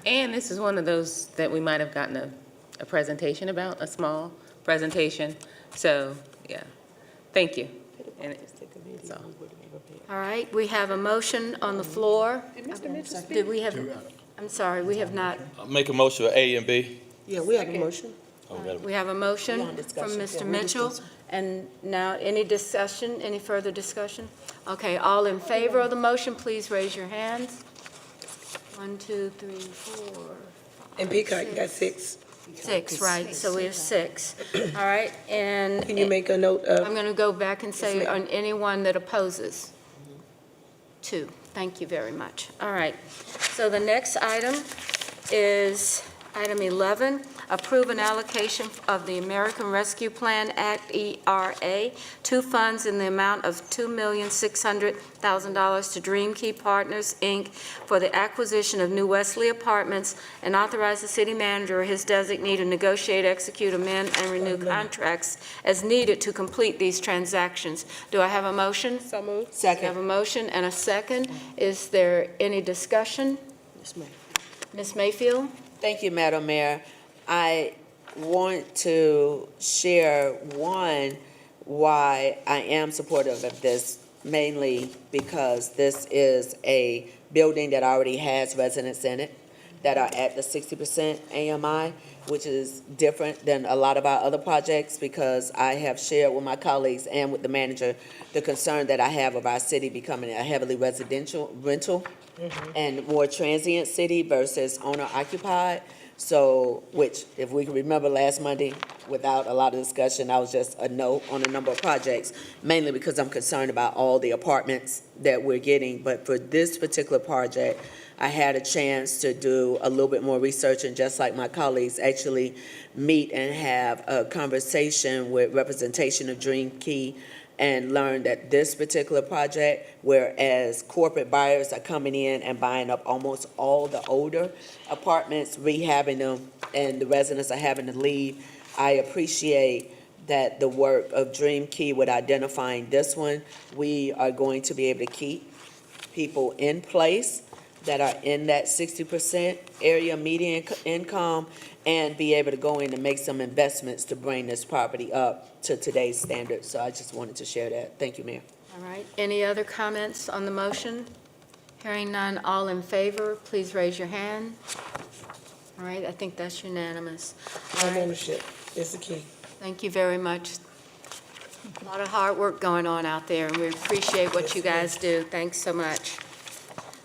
And this is one of those that we might have gotten a presentation about, a small presentation. So, yeah, thank you. So. All right, we have a motion on the floor. Did we have, I'm sorry, we have not. Make a motion for A and B. Yeah, we have a motion. We have a motion from Mr. Mitchell. And now, any discussion, any further discussion? Okay, all in favor of the motion, please raise your hands. 1, 2, 3, 4. And Peacock got 6. 6, right, so we have 6. All right, and. Can you make a note of? I'm going to go back and say on anyone that opposes. 2, thank you very much. All right, so the next item is item 11, approve an allocation of the American Rescue Plan Act, ERA, to funds in the amount of $2,600,000 to Dream Key Partners, Inc. for the acquisition of New Wesley Apartments, and authorize the city manager or his designee to negotiate, execute, amend, and renew contracts as needed to complete these transactions. Do I have a motion? So moved. Second. I have a motion and a second. Is there any discussion? Ms. Mayfield? Thank you, Madam Mayor. I want to share, one, why I am supportive of this mainly because this is a building that already has residents in it that are at the 60% AMI, which is different than a lot of our other projects because I have shared with my colleagues and with the manager the concern that I have of our city becoming a heavily residential rental and more transient city versus owner occupied. So, which, if we can remember last Monday, without a lot of discussion, I was just a no on a number of projects, mainly because I'm concerned about all the apartments that we're getting. But for this particular project, I had a chance to do a little bit more research and just like my colleagues, actually meet and have a conversation with representation of Dream Key and learn that this particular project, whereas corporate buyers are coming in and buying up almost all the older apartments, rehabbing them, and the residents are having to leave, I appreciate that the work of Dream Key with identifying this one, we are going to be able to keep people in place that are in that 60% area median income and be able to go in and make some investments to bring this property up to today's standards. So I just wanted to share that. Thank you, Mayor. All right, any other comments on the motion? Hearing none, all in favor, please raise your hand. All right, I think that's unanimous. All right, Ownership is the key. thank you very much. A lot of hard work going on out there, and we appreciate what you guys do. Thanks so much.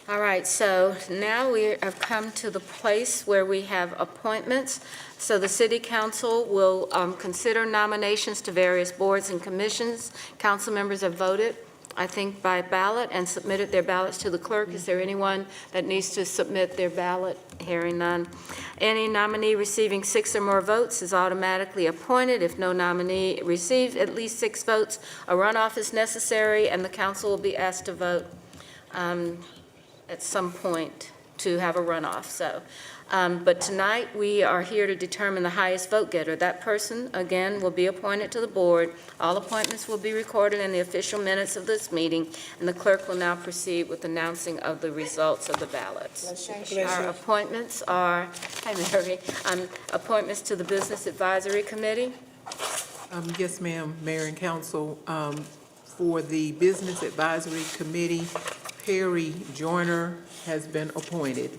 All right, so now we have come to the place where we have appointments. So the city council will consider nominations to various boards and commissions. Council members have voted, I think, by ballot and submitted their ballots to the clerk. Is there anyone that needs to submit their ballot? Hearing none. Any nominee receiving 6 or more votes is automatically appointed. If no nominee receives at least 6 votes, a runoff is necessary, and the council will be asked to vote at some point to have a runoff. So, but tonight, we are here to determine the highest vote getter. That person, again, will be appointed to the board. All appointments will be recorded in the official minutes of this meeting, and the clerk will now proceed with announcing of the results of the ballots. Our appointments are, hi Mary, appointments to the Business Advisory Committee. Yes, ma'am, Mayor and Council. For the Business Advisory Committee, Perry Joyner has been appointed.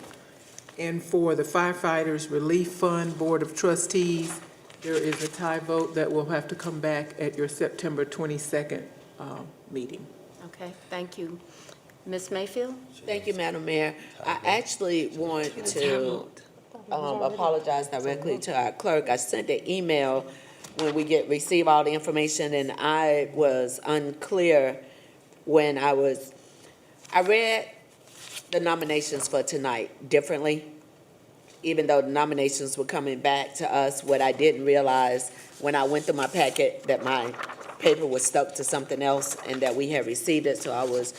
And for the Firefighters Relief Fund Board of Trustees, there is a tie vote that will have to come back at your September 22nd meeting. Okay, thank you. Ms. Mayfield? Thank you, Madam Mayor. I actually want to apologize directly to our clerk. I sent an email when we receive all the information, and I was unclear when I read the nominations for tonight differently, even though the nominations were coming back to us. What I didn't realize when I went through my packet, that my paper was stuck to something else and that we had received it, so I was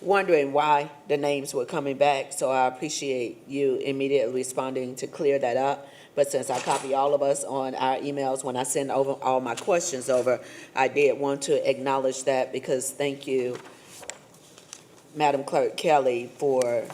wondering why the names were coming back. So I appreciate you immediately responding to clear that up. But since I copy all of us on our emails when I send over all my questions over, I did want to acknowledge that, because thank you, Madam Clerk Kelly, for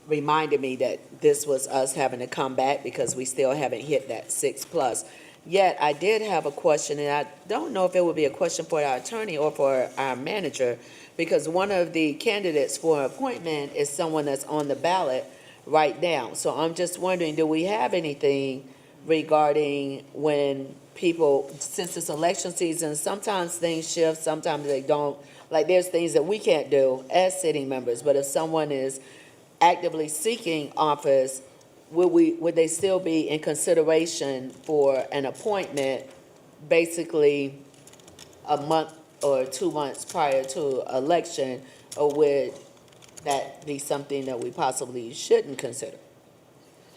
reminding me that this was us having to come back because we still haven't hit that 6+. Yet, I did have a question, and I don't know if it would be a question for our attorney or for our manager, because one of the candidates for appointment is someone that's on the ballot right now. So I'm just wondering, do we have anything regarding when people, since it's election season, sometimes things shift, sometimes they don't. Like, there's things that we can't do as sitting members, but if someone is actively seeking office, would they still be in consideration for an appointment basically a month or 2 months prior to election, or would that be something that we possibly shouldn't consider?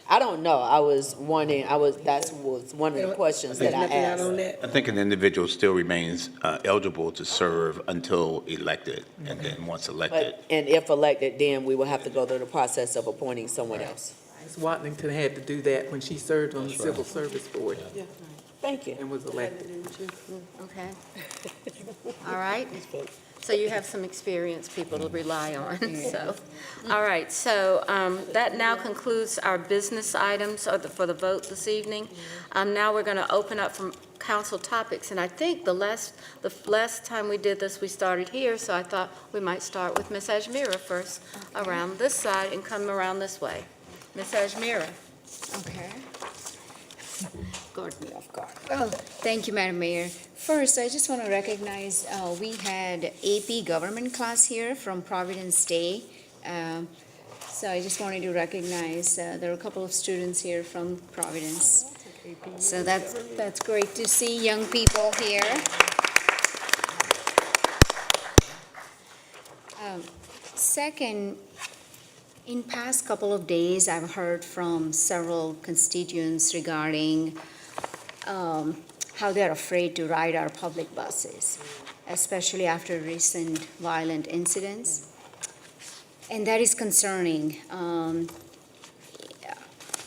I don't know. I was wondering, that was one of the questions that I asked. I think an individual still remains eligible to serve until elected, and then once elected. And if elected, then we will have to go through the process of appointing someone else. Ms. Watlington had to do that when she served on the Civil Service Board. Thank you. And was elected. Okay. All right. So you have some experienced people to rely on, so. All right, so that now concludes our business items for the vote this evening. Now we're going to open up from council topics, and I think the last time we did this, we started here, so I thought we might start with Ms. Ajmira first, around this side and come around this way. Ms. Ajmira. Okay. Got me off guard. Oh, thank you, Madam Mayor. First, I just want to recognize, we had AP government class here from Providence Day. So I just wanted to recognize, there are a couple of students here from Providence. So that's great to see young people here. Second, in past couple of days, I've heard from several constituents regarding how they're afraid to ride our public buses, especially after recent violent incidents. And that is concerning.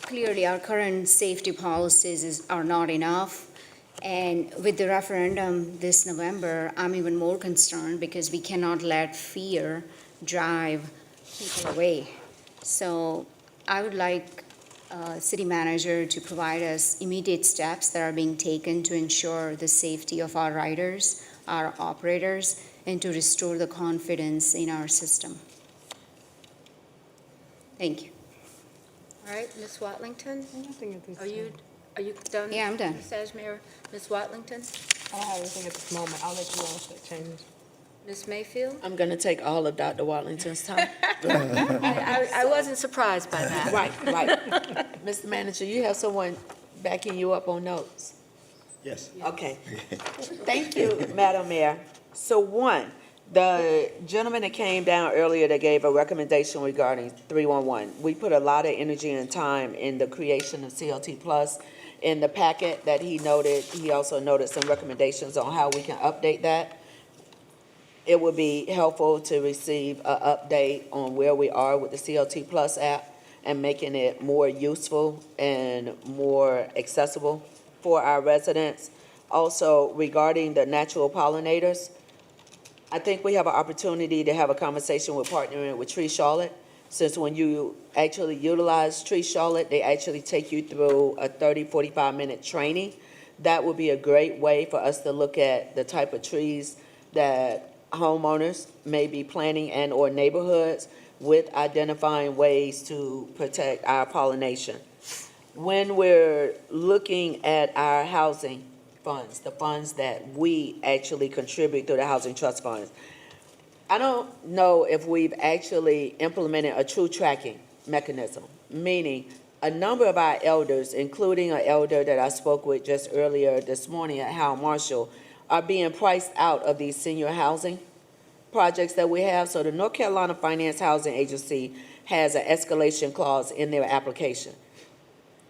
Clearly, our current safety policies are not enough. And with the referendum this November, I'm even more concerned because we cannot let fear drive people away. So I would like city manager to provide us immediate steps that are being taken to ensure the safety of our riders, our operators, and to restore the confidence in our system. Thank you. All right, Ms. Watlington? Are you done? Yeah, I'm done. Ms. Ajmira? Ms. Watlington? I don't have anything at this moment. I'll let you know if that changes. Ms. Mayfield? I'm going to take all of Dr. Watlington's time. I wasn't surprised by that. Right. Mr. Manager, you have someone backing you up on notes. Yes. Okay. Thank you, Madam Mayor. So one, the gentleman that came down earlier that gave a recommendation regarding 311, we put a lot of energy and time in the creation of CLT Plus. In the packet that he noted, he also noted some recommendations on how we can update that. It would be helpful to receive an update on where we are with the CLT Plus app and making it more useful and more accessible for our residents. Also, regarding the natural pollinators, I think we have an opportunity to have a conversation with partnering with Tree Charlotte, since when you actually utilize Tree Charlotte, they actually take you through a 30, 45-minute training. That would be a great way for us to look at the type of trees that homeowners may be planting and or neighborhoods with identifying ways to protect our pollination. When we're looking at our housing funds, the funds that we actually contribute through the Housing Trust Funds, I don't know if we've actually implemented a true tracking mechanism, meaning a number of our elders, including an elder that I spoke with just earlier this morning at Howard Marshall, are being priced out of these senior housing projects that we have. So the North Carolina Finance Housing Agency has an escalation clause in their application.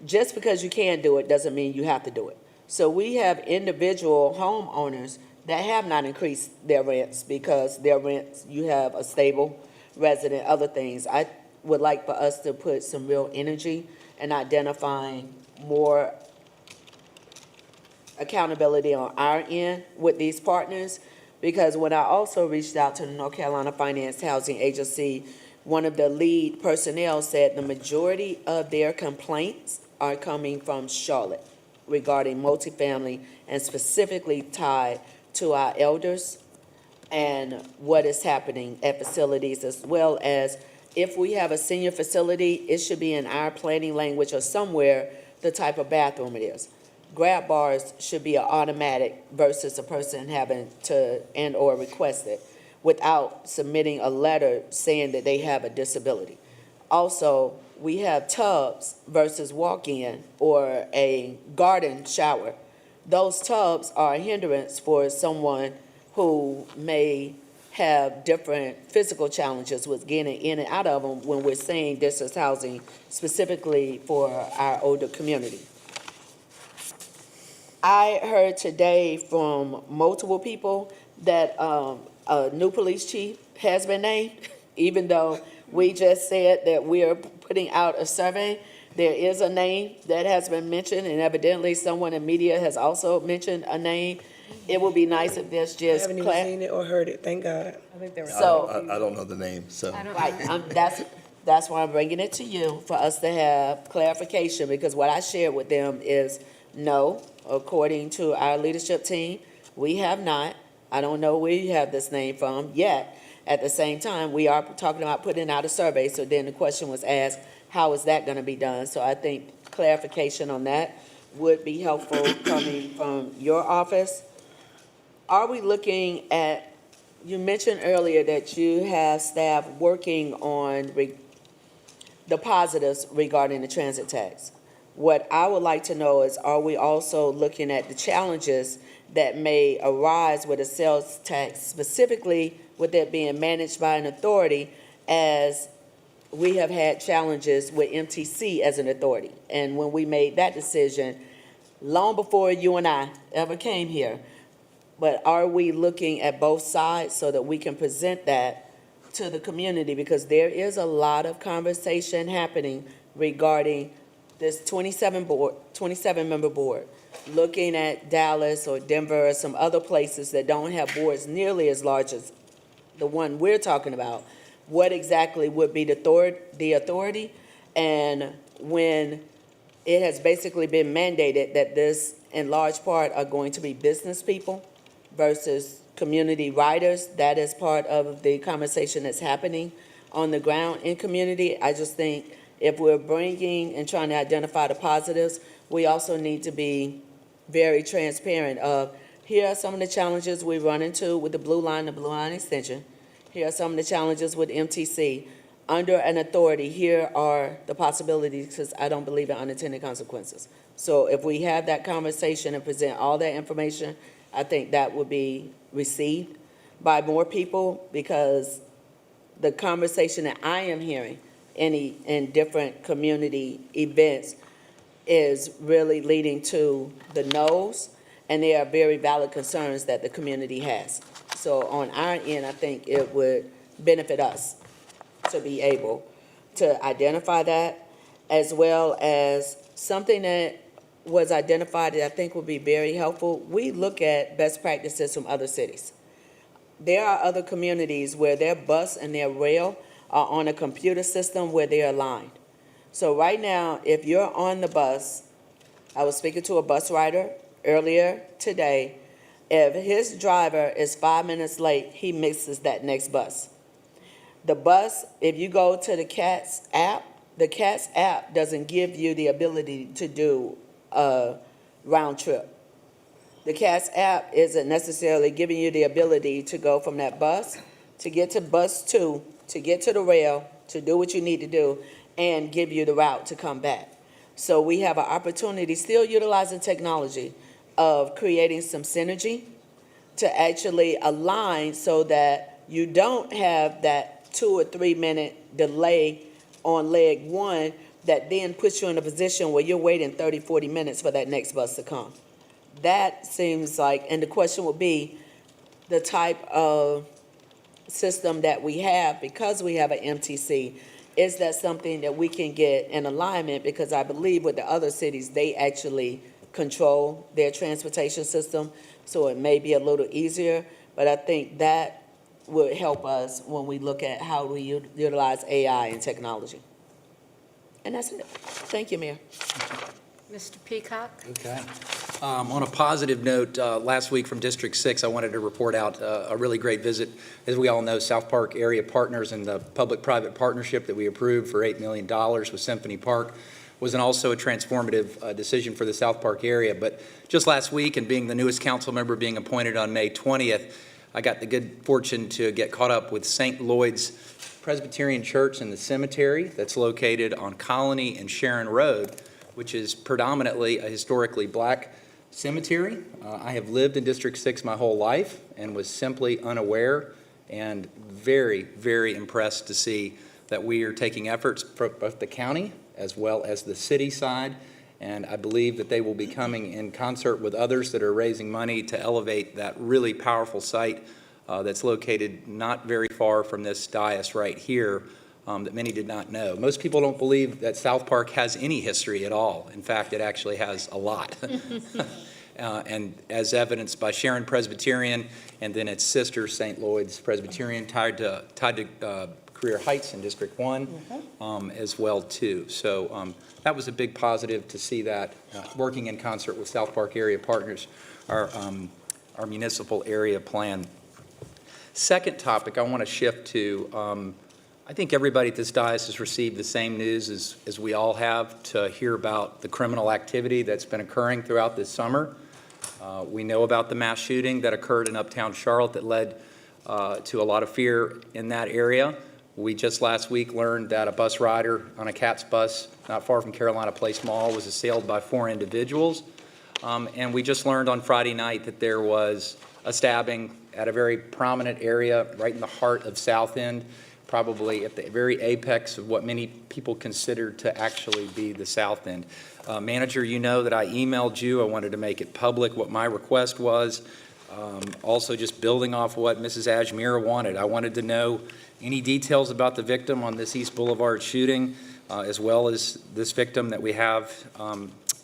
Just because you can do it doesn't mean you have to do it. So we have individual homeowners that have not increased their rents because their rents, you have a stable resident, other things. I would like for us to put some real energy in identifying more accountability on our end with these partners, because when I also reached out to the North Carolina Finance Housing Agency, one of the lead personnel said the majority of their complaints are coming from Charlotte regarding multifamily and specifically tied to our elders and what is happening at facilities, as well as if we have a senior facility, it should be in our planning language or somewhere the type of bathroom it is. Grab bars should be an automatic versus a person having to and or request it without submitting a letter saying that they have a disability. Also, we have tubs versus walk-in or a garden shower. Those tubs are a hindrance for someone who may have different physical challenges with getting in and out of them when we're saying this is housing specifically for our older community. I heard today from multiple people that a new police chief has been named, even though we just said that we are putting out a survey. There is a name that has been mentioned, and evidently someone in media has also mentioned a name. it would be nice if there's I just haven't even seen it or heard it, thank God. I think they were. So, I don't know the name, so. right, that's why I'm bringing it to you, for us to have clarification, because what I shared with them is, no, according to our leadership team, we have not. I don't know where you have this name from yet. At the same time, we are talking about putting out a survey, so then the question was asked, how is that gonna be done? So I think clarification on that would be helpful coming from your office. Are we looking at, you mentioned earlier that you have staff working on the positives regarding the transit tax. What I would like to know is, are we also looking at the challenges that may arise with a sales tax, specifically with it being managed by an authority, as we have had challenges with MTC as an authority? And when we made that decision, long before you and I ever came here, but are we looking at both sides so that we can present that to the community? Because there is a lot of conversation happening regarding this 27-member board, looking at Dallas or Denver or some other places that don't have boards nearly as large as the one we're talking about. What exactly would be the authority? And when it has basically been mandated that this, in large part, are going to be business people versus community riders, that is part of the conversation that's happening on the ground in community. I just think if we're bringing and trying to identify the positives, we also need to be very transparent of, here are some of the challenges we run into with the Blue Line extension. Here are some of the challenges with MTC. Under an authority, here are the possibilities, because I don't believe in unintended consequences. So if we have that conversation and present all that information, I think that would be received by more people, because the conversation that I am hearing in different community events is really leading to the no's, and they are very valid concerns that the community has. So on our end, I think it would benefit us to be able to identify that, as well as something that was identified that I think would be very helpful. We look at best practices from other cities. There are other communities where their bus and their rail are on a computer system where they're aligned. So right now, if you're on the bus, I was speaking to a bus rider earlier today, if his driver is 5 minutes late, he misses that next bus. The bus, if you go to the CATS app, the CATS app doesn't give you the ability to do a round trip. The CATS app isn't necessarily giving you the ability to go from that bus, to get to bus 2, to get to the rail, to do what you need to do, and give you the route to come back. So we have an opportunity, still utilizing technology, of creating some synergy to actually align so that you don't have that 2 or 3 minute delay on leg 1 that then puts you in a position where you're waiting 30, 40 minutes for that next bus to come. That seems like, and the question would be, the type of system that we have, because we have an MTC, is that something that we can get in alignment? Because I believe with the other cities, they actually control their transportation system, so it may be a little easier, but I think that would help us when we look at how we utilize AI and technology. And that's it. Thank you, Mayor. Mr. Peacock? Okay. On a positive note, last week from District 6, I wanted to report out a really great visit. As we all know, South Park Area Partners and the public-private partnership that we approved for $8 million with Symphony Park was also a transformative decision for the South Park area. But just last week, and being the newest council member being appointed on May 20th, I got the good fortune to get caught up with St. Lloyd's Presbyterian Church in the cemetery that's located on Colony and Sharon Road, which is predominantly a historically black cemetery. I have lived in District 6 my whole life and was simply unaware, and very, very impressed to see that we are taking efforts from both the county as well as the city side, and I believe that they will be coming in concert with others that are raising money to elevate that really powerful site that's located not very far from this dais right here, that many did not know. Most people don't believe that South Park has any history at all. In fact, it actually has a lot. and as evidenced by Sharon Presbyterian, and then its sister, St. Lloyd's Presbyterian, tied to Career Heights in District 1 as well, too. So that was a big positive to see that, working in concert with South Park Area Partners, our municipal area plan. Second topic I want to shift to, I think everybody at this dais has received the same news as we all have, to hear about the criminal activity that's been occurring throughout this summer. We know about the mass shooting that occurred in Uptown Charlotte that led to a lot of fear in that area. We just last week learned that a bus rider on a CATS bus not far from Carolina Place Mall was assailed by 4 individuals. And we just learned on Friday night that there was a stabbing at a very prominent area right in the heart of South End, probably at the very apex of what many people consider to actually be the South End. Manager, you know that I emailed you. I wanted to make it public what my request was. Also, just building off what Mrs. Ajmira wanted. I wanted to know any details about the victim on this East Boulevard shooting, as well as this victim that we have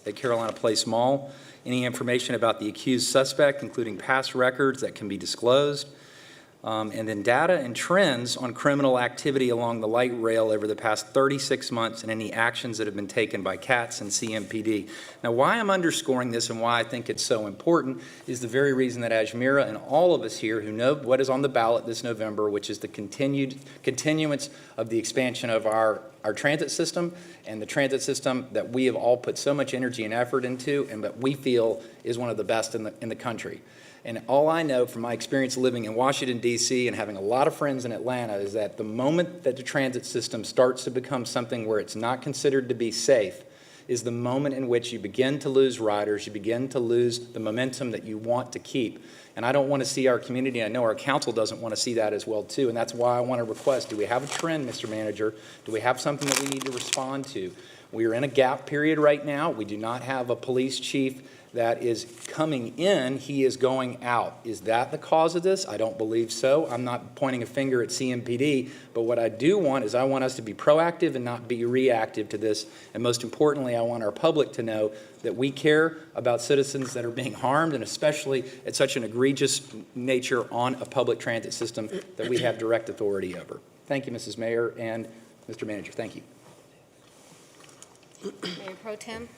at Carolina Place Mall. Any information about the accused suspect, including past records that can be disclosed. And then data and trends on criminal activity along the light rail over the past 36 months and any actions that have been taken by CATS and CMPD. Now, why I'm underscoring this and why I think it's so important is the very reason that Ajmira and all of us here who know what is on the ballot this November, which is the continuance of the expansion of our transit system, and the transit system that we have all put so much energy and effort into and that we feel is one of the best in the country. And all I know from my experience living in Washington, D.C. and having a lot of friends in Atlanta is that the moment that the transit system starts to become something where it's not considered to be safe is the moment in which you begin to lose riders, you begin to lose the momentum that you want to keep. And I don't want to see our community, I know our council doesn't want to see that as well too, and that's why I want to request, do we have a trend, Mr. Manager? Do we have something that we need to respond to? We are in a gap period right now. We do not have a police chief that is coming in, he is going out. Is that the cause of this? I don't believe so. I'm not pointing a finger at CMPD, but what I do want is I want us to be proactive and not be reactive to this. And most importantly, I want our public to know that we care about citizens that are being harmed, and especially at such an egregious nature on a public transit system that we have direct authority over. Thank you, Mrs. Mayor and Mr. Manager. Thank you. Mayor Pro Tem?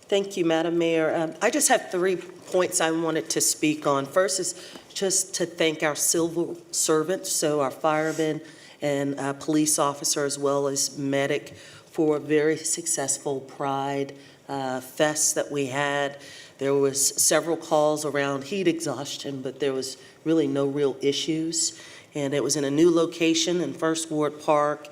Thank you, Madam Mayor. I just have 3 points I wanted to speak on. First is just to thank our civil servants, so our firemen and police officer as well as medic, for a very successful Pride Fest that we had. There was several calls around heat exhaustion, but there was really no real issues. And it was in a new location in First Ward Park.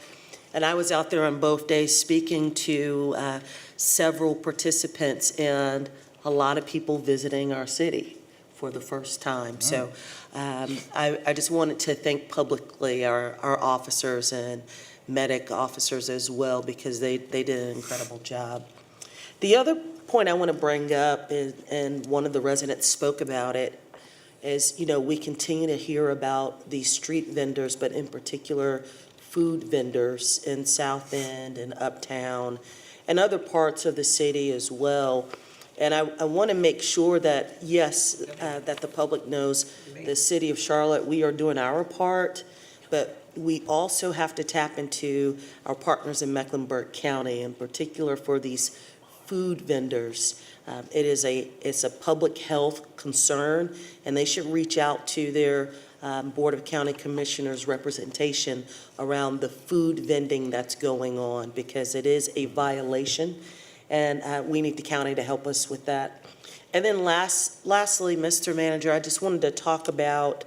And I was out there on both days speaking to several participants and a lot of people visiting our city for the first time. So I just wanted to thank publicly our officers and medic officers as well, because they did an incredible job. The other point I want to bring up is, and one of the residents spoke about it, is, you know, we continue to hear about these street vendors, but in particular food vendors in South End and Uptown and other parts of the city as well. And I want to make sure that, yes, that the public knows the city of Charlotte, we are doing our part, but we also have to tap into our partners in Mecklenburg County, in particular for these food vendors. It's a public health concern, and they should reach out to their Board of County Commissioners representation around the food vending that's going on, because it is a violation, and we need the county to help us with that. And then lastly, Mr. Manager, I just wanted to talk about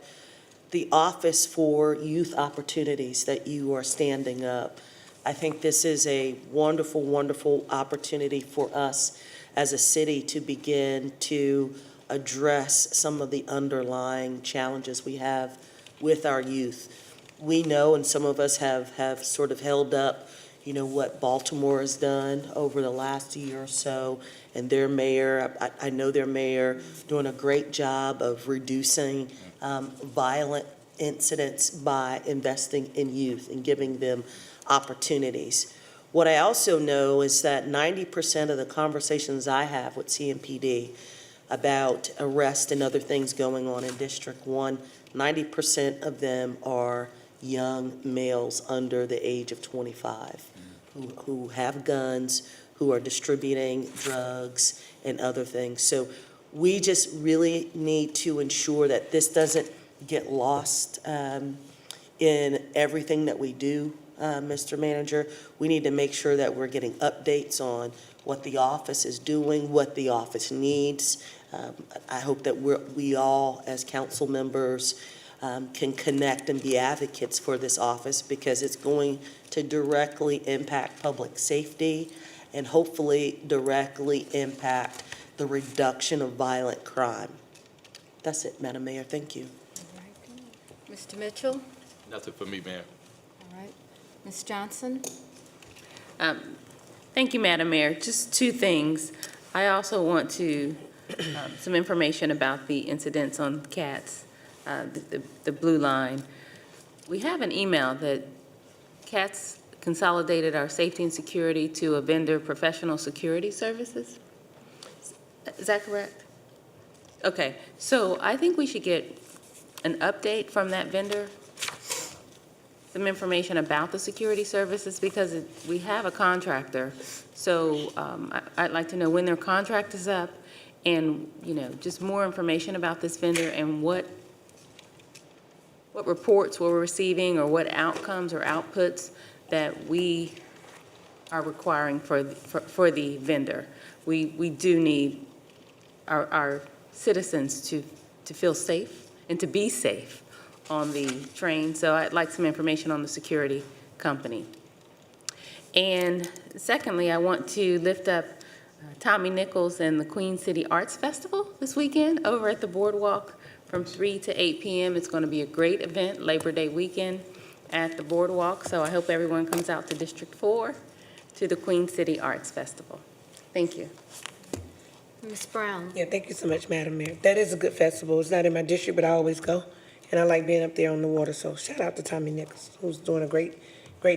the Office for Youth Opportunities that you are standing up. I think this is a wonderful, wonderful opportunity for us as a city to begin to address some of the underlying challenges we have with our youth. We know, and some of us have sort of held up, you know, what Baltimore has done over the last year or so, and their mayor, I know their mayor doing a great job of reducing violent incidents by investing in youth and giving them opportunities. What I also know is that 90% of the conversations I have with CMPD, about arrests and other things going on in District 1. 90% of them are young males under the age of 25 who have guns, who are distributing drugs and other things. So we just really need to ensure that this doesn't get lost in everything that we do, Mr. Manager. We need to make sure that we're getting updates on what the office is doing, what the office needs. I hope that we all, as council members, can connect and be advocates for this office, because it's going to directly impact public safety and hopefully directly impact the reduction of violent crime. That's it, Madam Mayor. Thank you. Mr. Mitchell? Nothing for me, Mayor. All right. Ms. Johnson? Thank you, Madam Mayor. Just two things. I also want to, some information about the incidents on CATS, the Blue Line. We have an email that CATS consolidated our safety and security to a vendor, Professional Security Services. Is that correct? Okay, so I think we should get an update from that vendor, some information about the security services, because we have a contractor. So I'd like to know when their contract is up, and, you know, just more information about this vendor and what reports we're receiving, or what outcomes or outputs that we are requiring for the vendor. We do need our citizens to feel safe and to be safe on the train. So I'd like some information on the security company. And secondly, I want to lift up Tommy Nichols and the Queen City Arts Festival this weekend over at the Boardwalk from 3 to 8 p.m. It's going to be a great event, Labor Day weekend at the Boardwalk. So I hope everyone comes out to District 4 to the Queen City Arts Festival. Thank you. Ms. Brown? Yeah, thank you so much, Madam Mayor. That is a good festival. It's not in my district, but I always go, and I like being up there on the water. So shout out to Tommy Nichols, who's doing a great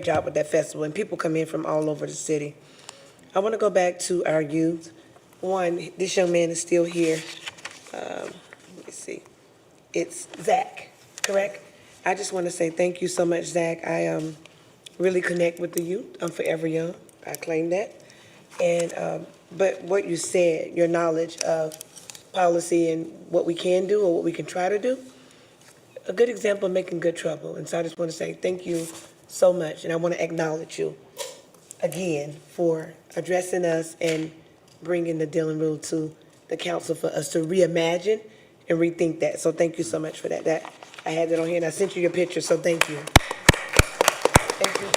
job with that festival, and people come in from all over the city. I want to go back to our youth. One, this young man is still here. Let me see. It's Zach, correct? I just want to say thank you so much, Zach. I really connect with the youth. I'm forever young. I claim that. And but what you said, your knowledge of policy and what we can do or what we can try to do, a good example of making good trouble. And so I just want to say thank you so much. And I want to acknowledge you again for addressing us and bringing the Dillon Rule to the council for us to reimagine and rethink that. So thank you so much for that. I had that on here, and I sent you your picture, so thank you. Thank you.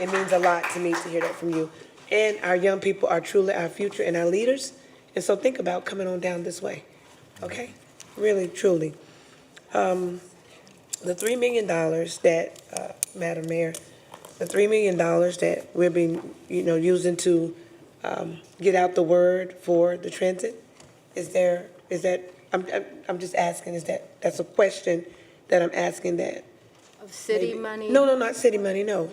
It means a lot to me to hear that from you. And our young people are truly our future and our leaders, and so think about coming on down this way, okay? Really, truly. The $3 million that, Madam Mayor, the $3 million that we're being, using to get out the word for the transit, I'm just asking, that's a question that I'm asking that. Of city money? No, not city money, no.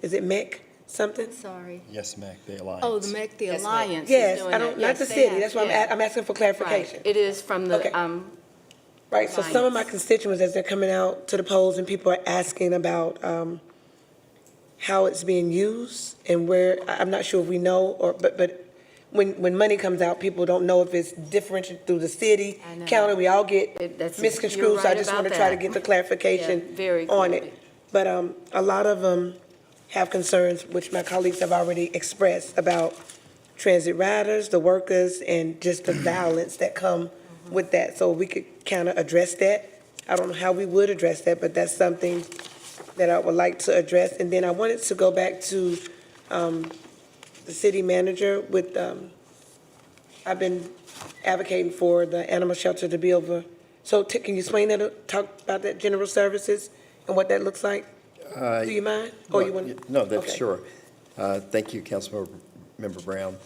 Is it MEC something? Sorry. Yes, Mac, the Alliance. Oh, the MEC, the Alliance is Yes, doing I it. don't, not Yes, the they city, have, that's why yeah. I'm asking for clarification. Right. It is from the, Okay. Right, so some of my Alliance. constituents, as they're coming out to the polls and people are asking about how it's being used and where, I'm not sure if we know, but when money comes out, people don't know if it's differentiated through the city, I know. county, we all get You're misconstrued, so I right just about want to try to that. get the clarification Yeah, very on clearly. it. But a lot of them have concerns, which my colleagues have already expressed, about transit riders, the workers, and just the violence that come with that. So we could kind of address that. I don't know how we would address that, but that's something that I would like to address. And then I wanted to go back to the city manager with, I've been advocating for the animal shelter to be over. So can you explain that, talk about that, general services and what that looks like? Do you mind? Or you want? No, that's Okay. sure. Thank you, Councilmember Brown.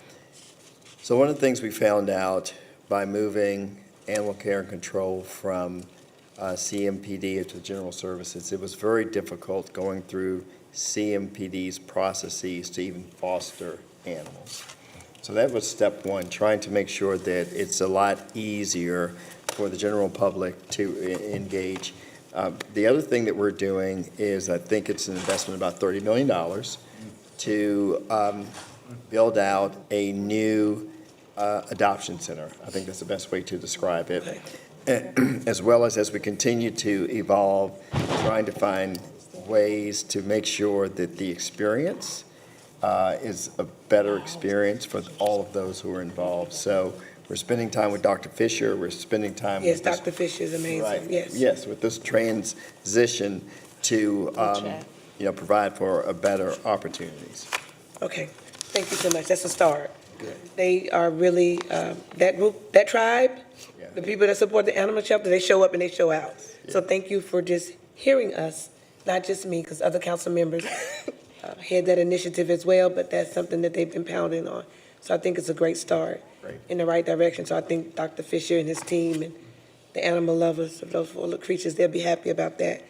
So one of the things we found out by moving animal care and control from CMPD to general services, it was very difficult going through CMPD's processes to even foster animals. So that was step one, trying to make sure that it's a lot easier for the general public to engage. The other thing that we're doing is, I think it's an investment of about $30 million to build out a new adoption center. I think that's the best way to describe it. As well as we continue to evolve, trying to find ways to make sure that the experience is a better experience for all of those who are involved. So we're spending time with Dr. Fisher, we're spending time Yes, with this. Dr. Fisher is amazing, Right. yes. Yes, with this transition to, provide for a better opportunities. Okay, thank you so much, that's a start. They are really, that group, that tribe, the people that support the animal shelter, they show up and they show out. So thank you for just hearing us, not just me, because other council members had that initiative as well, but that's something that they've been pounding on. So I think it's a great start in the right direction. So I think Dr. Fisher and his team and the animal lovers of those little creatures, they'll be happy about that.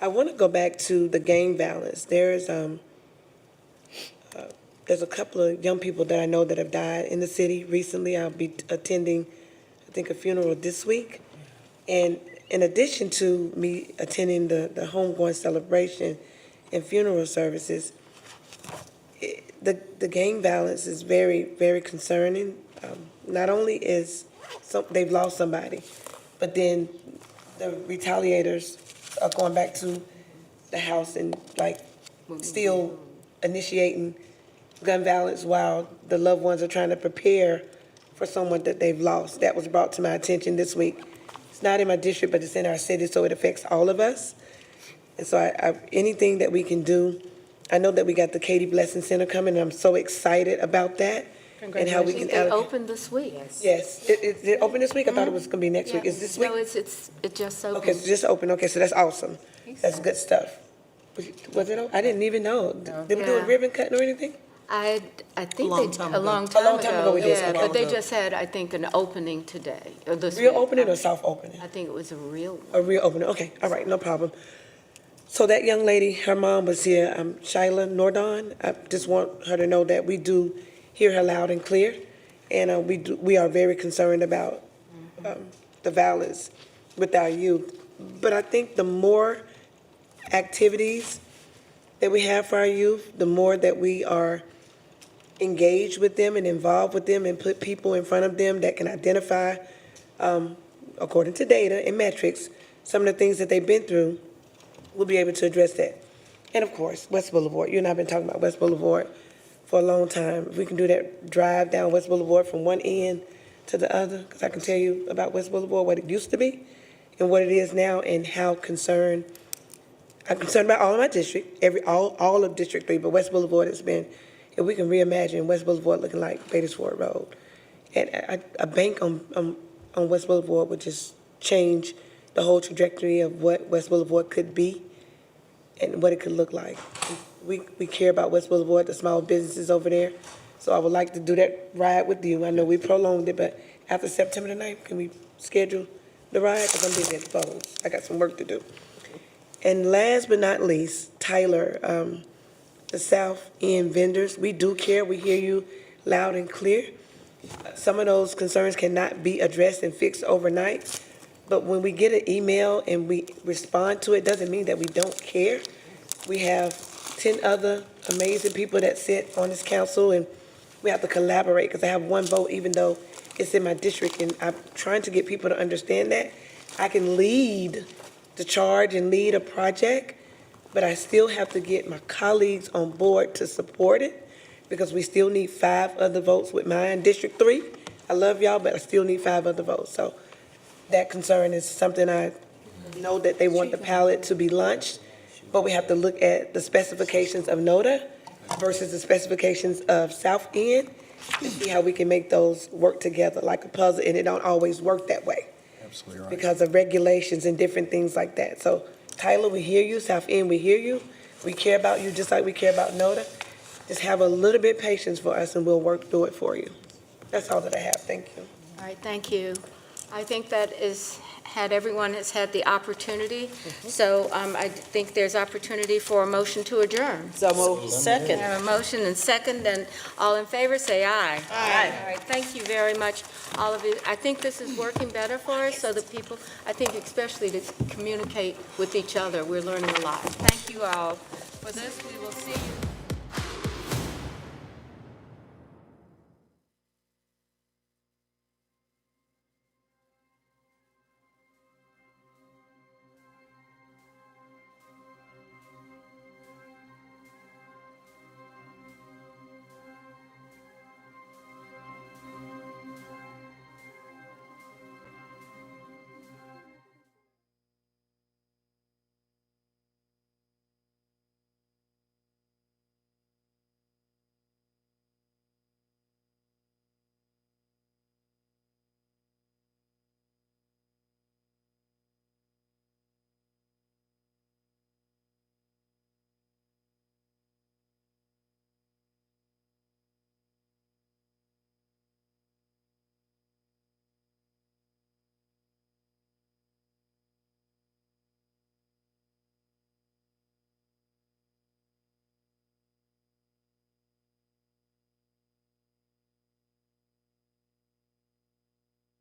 I want to go back to the gang violence. There's a couple of young people that I know that have died in the city recently. I'll be attending, I think, a funeral this week. And in addition to me attending the homegoing celebration and funeral services, the gang violence is very, very concerning. Not only is they've lost somebody, but then the retaliators are going back to the house and still initiating gun violence while the loved ones are trying to prepare for someone that they've lost. That was brought to my attention this week. It's not in my district, but it's in our city, so it affects all of us. And so anything that we can do, I know that we got the Katie Blessing Center coming, and I'm so excited about that. And how we can They opened this week. Yes, it opened this week? I thought it was gonna be next week. Is this week? No, it just opened. Okay, so just open, okay, so that's awesome. That's good stuff. Was it, I didn't even know. Did we do a ribbon cutting or anything? I think A long they, time a ago. long A time long time ago we did yeah, something. but they just had, I think, an opening today, or this Real week. opening or soft opening? I think it was a real. A real opening, okay, all right, no problem. So that young lady, her mom was here, Shyla Nordon. I just want her to know that we do hear her loud and clear, and we are very concerned about the violence with our youth. But I think the more activities that we have for our youth, the more that we are engaged with them and involved with them and put people in front of them that can identify, according to data and metrics, some of the things that they've been through, we'll be able to address that. And of course, West Boulevard. You and I have been talking about West Boulevard for a long time. If we can do that drive down West Boulevard from one end to the other, because I can tell you about West Boulevard, what it used to be and what it is now, and how I'm concerned about all of my district, all of District 3, but West Boulevard has been, if we can reimagine West Boulevard looking like Batesford Road. And a bank on West Boulevard would just change the whole trajectory of what West Boulevard could be and what it could look like. We care about West Boulevard, the small businesses over there, so I would like to do that ride with you. I know we prolonged it, but after September the 9th, can we schedule the ride? Because I'm busy at the polls. I got some work to do. And last but not least, Tyler, the South End vendors, we do care. We hear you loud and clear. Some of those concerns cannot be addressed and fixed overnight, but when we get an email and we respond to it, doesn't mean that we don't care. We have 10 other amazing people that sit on this council, and we have to collaborate, because I have one vote, even though it's in my district, and I'm trying to get people to understand that. I can lead the charge and lead a project, but I still have to get my colleagues on board to support it, because we still need 5 other votes with mine, District 3. I love y'all, but I still need 5 other votes. So that concern is something I know that they want the pallet to be launched, but we have to look at the specifications of NODA versus the specifications of South End and see how we can make those work together like a puzzle, and it don't always work that way. Absolutely right. Because of regulations and different things like that. So Tyler, we hear you. South End, we hear you. We care about you just like we care about NODA. Just have a little bit of patience for us and we'll work through it for you. That's all that I have. Thank you. All right, thank you. I think that everyone has had the opportunity, so I think there's opportunity for a motion to adjourn. So moved. Second. I have a motion and second, and all in favor, say aye. Aye. All right, thank you very much, all of you. I think this is working better for us, so that people, I think especially to communicate with each other, we're learning a lot. Thank you all. For this, we will see you.